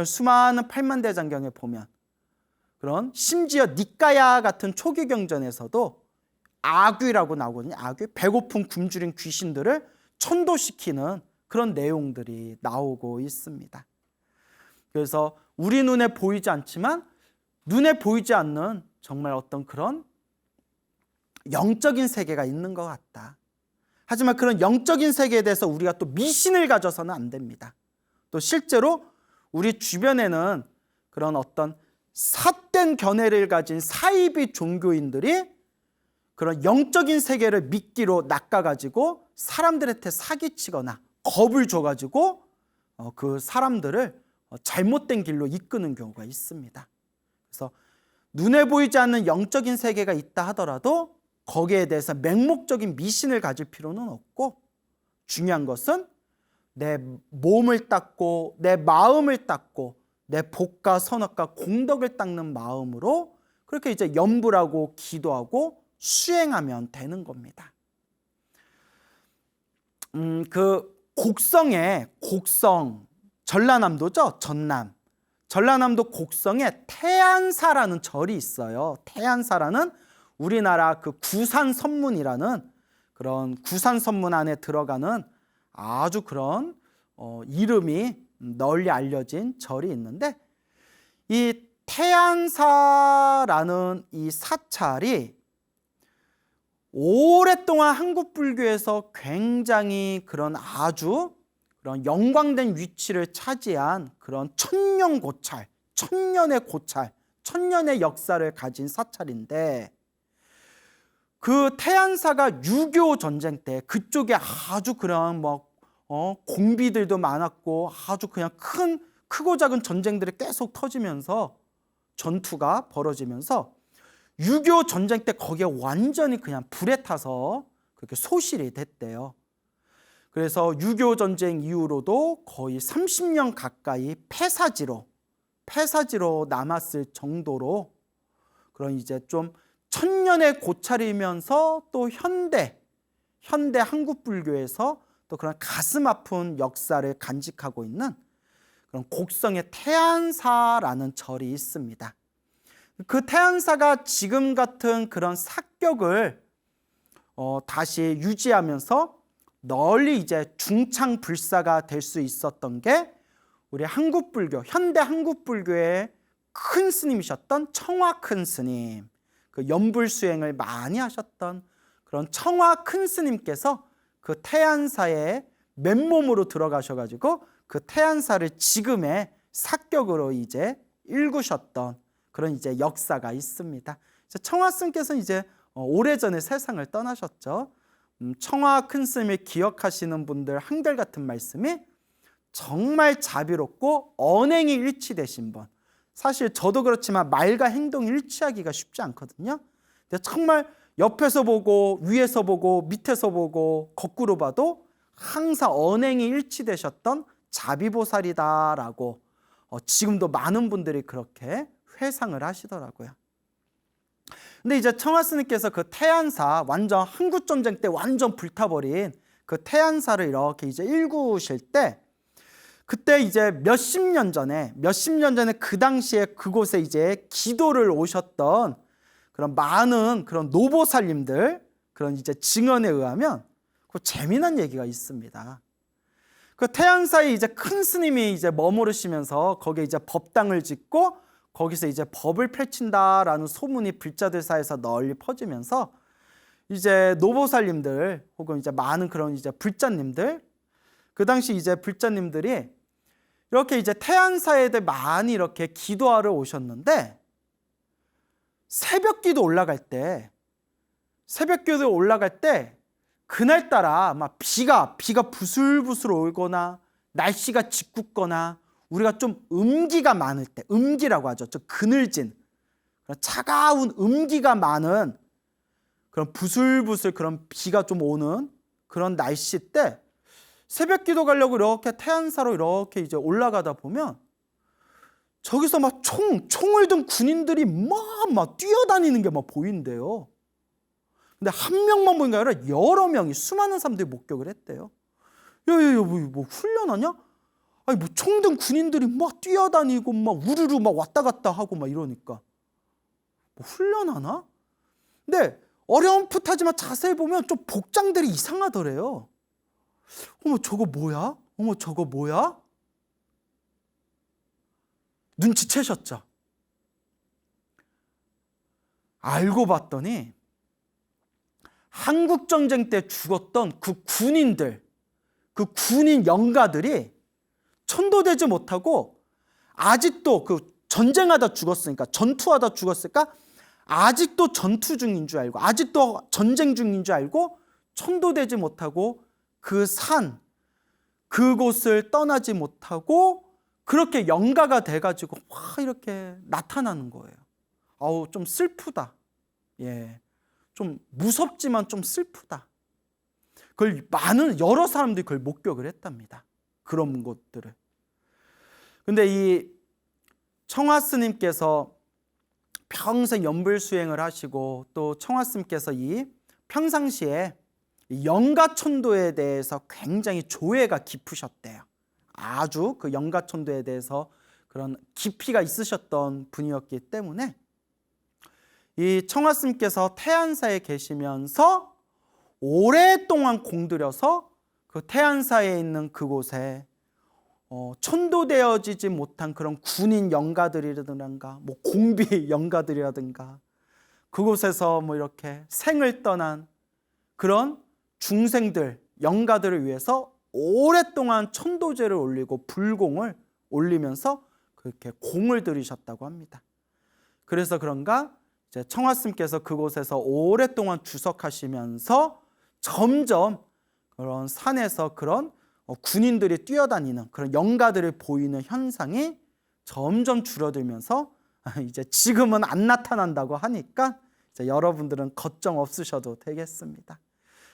수많은 팔만대장경에 보면 그런 심지어 니까야 같은 초기 경전에서도 아귀라고 나오거든요. 아귀, 배고픈 굶주린 귀신들을 천도시키는 그런 내용들이 나오고 있습니다. 그래서 우리 눈에 보이지 않지만 눈에 보이지 않는 정말 어떤 그런 영적인 세계가 있는 것 같다. 하지만 그런 영적인 세계에 대해서 우리가 또 미신을 가져서는 안 됩니다. 또 실제로 우리 주변에는 그런 어떤 삿된 견해를 가진 사이비 종교인들이 그런 영적인 세계를 미끼로 낚아가지고 사람들한테 사기치거나 겁을 줘가지고 그 사람들을 잘못된 길로 이끄는 경우가 있습니다. 그래서 눈에 보이지 않는 영적인 세계가 있다 하더라도 거기에 대해서 맹목적인 미신을 가질 필요는 없고, 중요한 것은 내 몸을 닦고 내 마음을 닦고 내 복과 선악과 공덕을 닦는 마음으로 그렇게 이제 염불하고 기도하고 수행하면 되는 겁니다. 그 곡성 전라남도죠. 전라남도 곡성에 태안사라는 절이 있어요. 태안사라는 우리나라 그 구산선문이라는 그런 구산선문 안에 들어가는 아주 그런 이름이 널리 알려진 절이 있는데, 이 태안사라는 이 사찰이 오랫동안 한국 불교에서 굉장히 그런 아주 그런 영광된 위치를 차지한 그런 천년고찰, 천년의 역사를 가진 사찰인데, 그 태안사가 6.25 전쟁 때 그쪽에 아주 그런 공비들도 많았고 아주 그냥 크고 작은 전쟁들이 계속 터지면서 전투가 벌어지면서 6.25 전쟁 때 거기에 완전히 그냥 불에 타서 그렇게 소실이 됐대요. 그래서 6.25 전쟁 이후로도 거의 30년 가까이 폐사지로 남았을 정도로 그런 이제 좀 천년의 고찰이면서 또 현대 한국 불교에서 또 그런 가슴 아픈 역사를 간직하고 있는 그런 곡성의 태안사라는 절이 있습니다. 그 태안사가 지금 같은 그런 사격을 다시 유지하면서 널리 이제 중창불사가 될 수 있었던 게 우리 한국 불교, 현대 한국 불교의 큰 스님이셨던 청화 큰 스님, 그 염불 수행을 많이 하셨던 그런 청화 큰 스님께서 그 태안사에 맨몸으로 들어가셔가지고 그 태안사를 지금의 사격으로 이제 일구셨던 그런 이제 역사가 있습니다. 청화 스님께서는 이제 오래전에 세상을 떠나셨죠. 청화 큰 스님을 기억하시는 분들 한결같은 말씀이 정말 자비롭고 언행이 일치되신 분. 사실 저도 그렇지만 말과 행동이 일치하기가 쉽지 않거든요. 근데 정말 옆에서 보고 위에서 보고 밑에서 보고 거꾸로 봐도 항상 언행이 일치되셨던 자비보살이다라고 지금도 많은 분들이 그렇게 회상을 하시더라고요. 근데 이제 청화 스님께서 그 태안사, 완전 한국전쟁 때 완전 불타버린 그 태안사를 이렇게 이제 일구실 때, 그때 이제 몇십 년 전에 그 당시에 그곳에 이제 기도를 오셨던 그런 많은 그런 노보살님들 그런 이제 증언에 의하면 그 재미난 얘기가 있습니다. 그 태안사에 이제 큰 스님이 이제 머무르시면서 거기에 이제 법당을 짓고 거기서 이제 법을 펼친다라는 소문이 불자들 사이에서 널리 퍼지면서 이제 노보살님들 혹은 이제 많은 그런 이제 불자님들, 그 당시 이제 불자님들이 이렇게 이제 태안사에 대해 많이 이렇게 기도하러 오셨는데, 새벽기도 올라갈 때 그날따라 막 비가 부슬부슬 오거나 날씨가 짓궂거나 우리가 좀 음기가 많을 때, 음기라고 하죠. 저 그늘진 차가운 음기가 많은 그런 부슬부슬 그런 비가 좀 오는 그런 날씨 때 새벽 기도 가려고 이렇게 태안사로 이렇게 이제 올라가다 보면 저기서 막 총을 든 군인들이 막 뛰어다니는 게 막 보인대요. 근데 한 명만 보인 게 아니라 여러 명이 수많은 사람들이 목격을 했대요. 야야야 뭐 훈련하냐? 아니 뭐 총 든 군인들이 막 뛰어다니고 막 우르르 막 왔다 갔다 하고 막 이러니까 뭐 훈련하나? 근데 어렴풋하지만 자세히 보면 좀 복장들이 이상하더래요. 어머 저거 뭐야? 어머 저거 뭐야? 눈치채셨죠? 알고 봤더니 한국전쟁 때 죽었던 그 군인들, 그 군인 영가들이 천도되지 못하고 아직도 그 전쟁하다 죽었으니까, 전투하다 죽었으니까 아직도 전투 중인 줄 알고, 아직도 전쟁 중인 줄 알고 천도되지 못하고 그 산, 그곳을 떠나지 못하고 그렇게 영가가 돼가지고 와 이렇게 나타나는 거예요. 아우 좀 슬프다. 예, 좀 무섭지만 좀 슬프다. 그걸 여러 사람들이 그걸 목격을 했답니다. 그런 것들을. 근데 이 청하 스님께서 평생 연불 수행을 하시고 또 청하 스님께서 이 평상시에 영가천도에 대해서 굉장히 조예가 깊으셨대요. 아주 그 영가천도에 대해서 그런 깊이가 있으셨던 분이었기 때문에 이 청하 스님께서 태안사에 계시면서 오랫동안 공들여서 그 태안사에 있는 그곳에 천도되어지지 못한 그런 군인 영가들이라든가 뭐 공비 영가들이라든가 그곳에서 뭐 이렇게 생을 떠난 그런 중생들 영가들을 위해서 오랫동안 천도제를 올리고 불공을 올리면서 그렇게 공을 들이셨다고 합니다. 그래서 그런가 이제 청하 스님께서 그곳에서 오랫동안 주석하시면서 점점 그런 산에서 그런 군인들이 뛰어다니는 그런 영가들을 보이는 현상이 점점 줄어들면서 이제 지금은 안 나타난다고 하니까 이제 여러분들은 걱정 없으셔도 되겠습니다.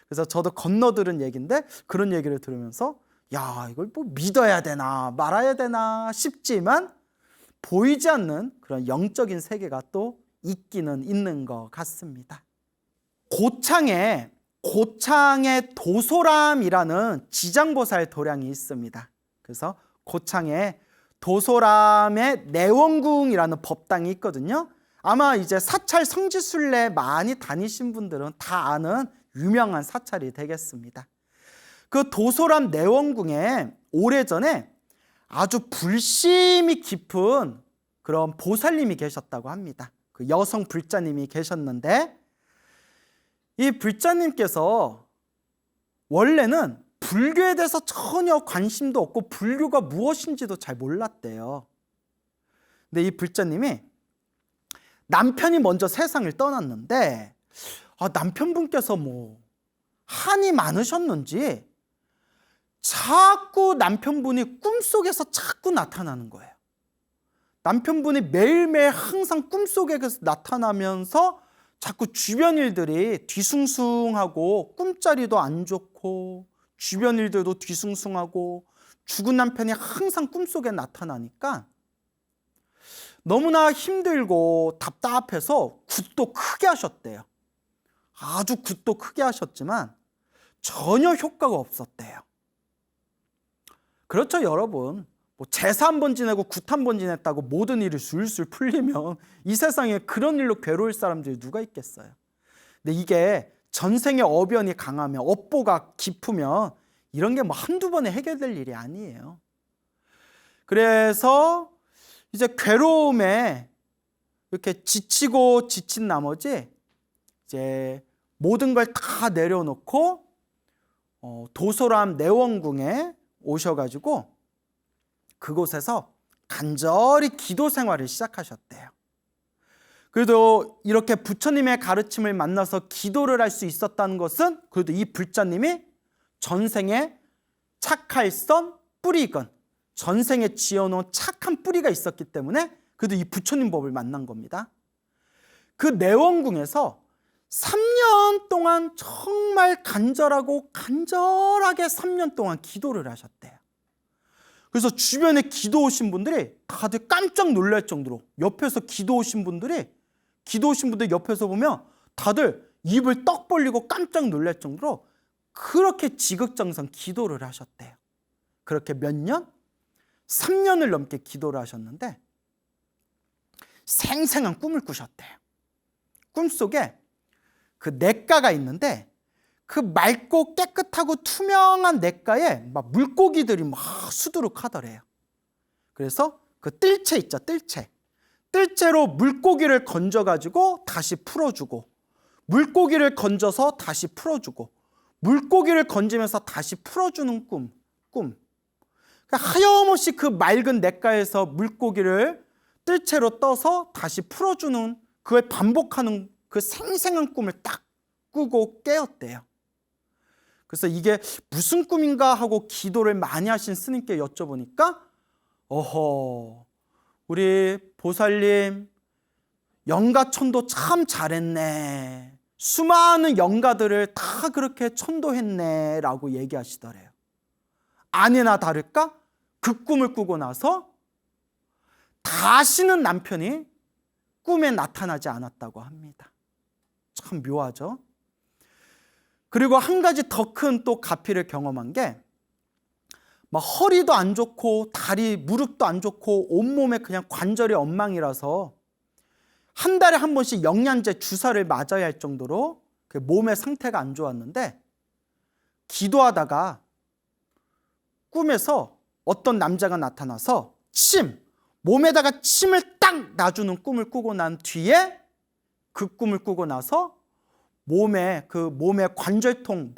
그래서 저도 건너들은 얘기인데 그런 얘기를 들으면서 야 이걸 뭐 믿어야 되나 말아야 되나 싶지만 보이지 않는 그런 영적인 세계가 또 있기는 있는 것 같습니다. 고창에 도소람이라는 지장보살 도량이 있습니다. 그래서 고창에 도소람의 내원궁이라는 법당이 있거든요. 아마 이제 사찰 성지순례 많이 다니신 분들은 다 아는 유명한 사찰이 되겠습니다. 그 도소람 내원궁에 오래전에 아주 불심이 깊은 그런 보살님이 계셨다고 합니다. 그 여성 불자님이 계셨는데 이 불자님께서 원래는 불교에 대해서 전혀 관심도 없고 불교가 무엇인지도 잘 몰랐대요. 근데 이 불자님이 남편이 먼저 세상을 떠났는데 남편분께서 뭐 한이 많으셨는지 자꾸 남편분이 꿈속에서 자꾸 나타나는 거예요. 남편분이 매일매일 항상 꿈속에 나타나면서 자꾸 주변 일들이 뒤숭숭하고 꿈자리도 안 좋고 주변 일들도 뒤숭숭하고 죽은 남편이 항상 꿈속에 나타나니까 너무나 힘들고 답답해서 굿도 크게 하셨대요. 아주 굿도 크게 하셨지만 전혀 효과가 없었대요. 그렇죠 여러분. 뭐 제사 한 번 지내고 굿 한 번 지냈다고 모든 일이 술술 풀리면 이 세상에 그런 일로 괴로울 사람들이 누가 있겠어요. 근데 이게 전생의 어변이 강하면 업보가 깊으면 이런 게 뭐 한두 번에 해결될 일이 아니에요. 그래서 이제 괴로움에 이렇게 지치고 지친 나머지 이제 모든 걸 다 내려놓고 도소람 내원궁에 오셔가지고 그곳에서 간절히 기도 생활을 시작하셨대요. 그래도 이렇게 부처님의 가르침을 만나서 기도를 할 수 있었다는 것은 그래도 이 불자님이 전생에 착할선 뿌리건, 전생에 지어놓은 착한 뿌리가 있었기 때문에 그래도 이 부처님 법을 만난 겁니다. 그 내원궁에서 3년 동안 정말 간절하게 3년 동안 기도를 하셨대요. 그래서 주변에 기도 오신 분들이 다들 깜짝 놀랄 정도로, 옆에서 기도 오신 분들 옆에서 보면 다들 입을 떡 벌리고 깜짝 놀랄 정도로 그렇게 지극정성 기도를 하셨대요. 그렇게 몇 년? 3년을 넘게 기도를 하셨는데 생생한 꿈을 꾸셨대요. 꿈속에 그 냇가가 있는데 그 맑고 깨끗하고 투명한 냇가에 막 물고기들이 막 수두룩하더래요. 그래서 그 뜰채 있죠, 뜰채로 물고기를 건져가지고 다시 풀어주고, 물고기를 건져서 다시 풀어주고, 물고기를 건지면서 다시 풀어주는 꿈. 그러니까 하염없이 그 맑은 냇가에서 물고기를 뜰채로 떠서 다시 풀어주는, 그걸 반복하는 그 생생한 꿈을 딱 꾸고 깨었대요. 그래서 이게 무슨 꿈인가 하고 기도를 많이 하신 스님께 여쭤보니까 어허, 우리 보살님 영가천도 참 잘했네. 수많은 영가들을 다 그렇게 천도했네 라고 얘기하시더래요. 아니나 다를까 그 꿈을 꾸고 나서 다시는 남편이 꿈에 나타나지 않았다고 합니다. 참 묘하죠. 그리고 한 가지 더 큰 또 가피를 경험한 게 막 허리도 안 좋고 다리, 무릎도 안 좋고 온몸에 그냥 관절이 엉망이라서 한 달에 한 번씩 영양제 주사를 맞아야 할 정도로 그 몸의 상태가 안 좋았는데 기도하다가 꿈에서 어떤 남자가 나타나서 몸에다가 침을 딱 놔주는 꿈을 꾸고 난 뒤에 그 꿈을 꾸고 나서 몸의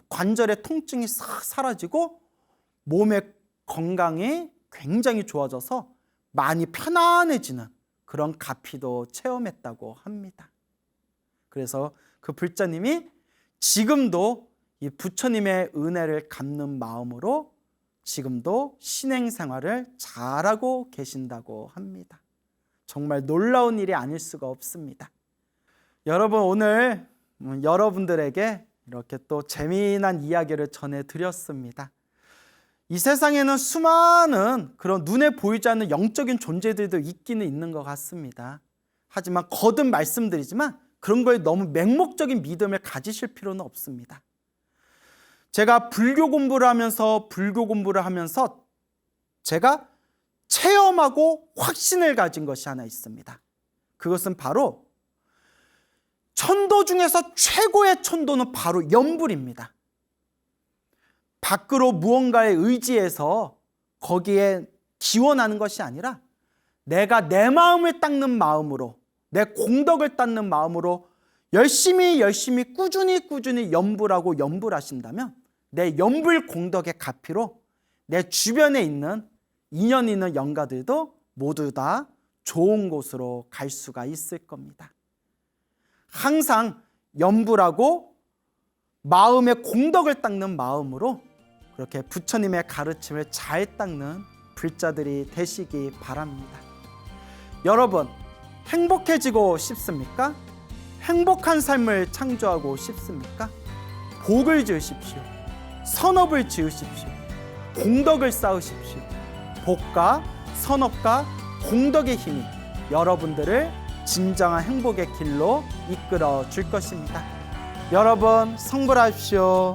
관절의 통증이 싹 사라지고 몸의 건강이 굉장히 좋아져서 많이 편안해지는 그런 가피도 체험했다고 합니다. 그래서 그 불자님이 지금도 이 부처님의 은혜를 갚는 마음으로 지금도 신행생활을 잘하고 계신다고 합니다. 정말 놀라운 일이 아닐 수가 없습니다. 여러분, 오늘 여러분들에게 이렇게 또 재미난 이야기를 전해드렸습니다. 이 세상에는 수많은 그런 눈에 보이지 않는 영적인 존재들도 있기는 있는 것 같습니다. 하지만 거듭 말씀드리지만 그런 거에 너무 맹목적인 믿음을 가지실 필요는 없습니다. 제가 불교 공부를 하면서 제가 체험하고 확신을 가진 것이 하나 있습니다. 그것은 바로 천도 중에서 최고의 천도는 바로 염불입니다. 밖으로 무언가에 의지해서 거기에 기원하는 것이 아니라 내가 내 마음을 닦는 마음으로, 내 공덕을 닦는 마음으로 열심히 꾸준히 염불하고 염불하신다면 내 염불 공덕의 가피로 내 주변에 있는 인연 있는 영가들도 모두 다 좋은 곳으로 갈 수가 있을 겁니다. 항상 염불하고 마음의 공덕을 닦는 마음으로 그렇게 부처님의 가르침을 잘 닦는 불자들이 되시기 바랍니다. 여러분, 행복해지고 싶습니까? 행복한 삶을 창조하고 싶습니까? 복을 지으십시오. 선업을 지으십시오. 공덕을 쌓으십시오. 복과 선업과 공덕의 힘이 여러분들을 진정한 행복의 길로 이끌어 줄 것입니다. 여러분, 성불하십시오.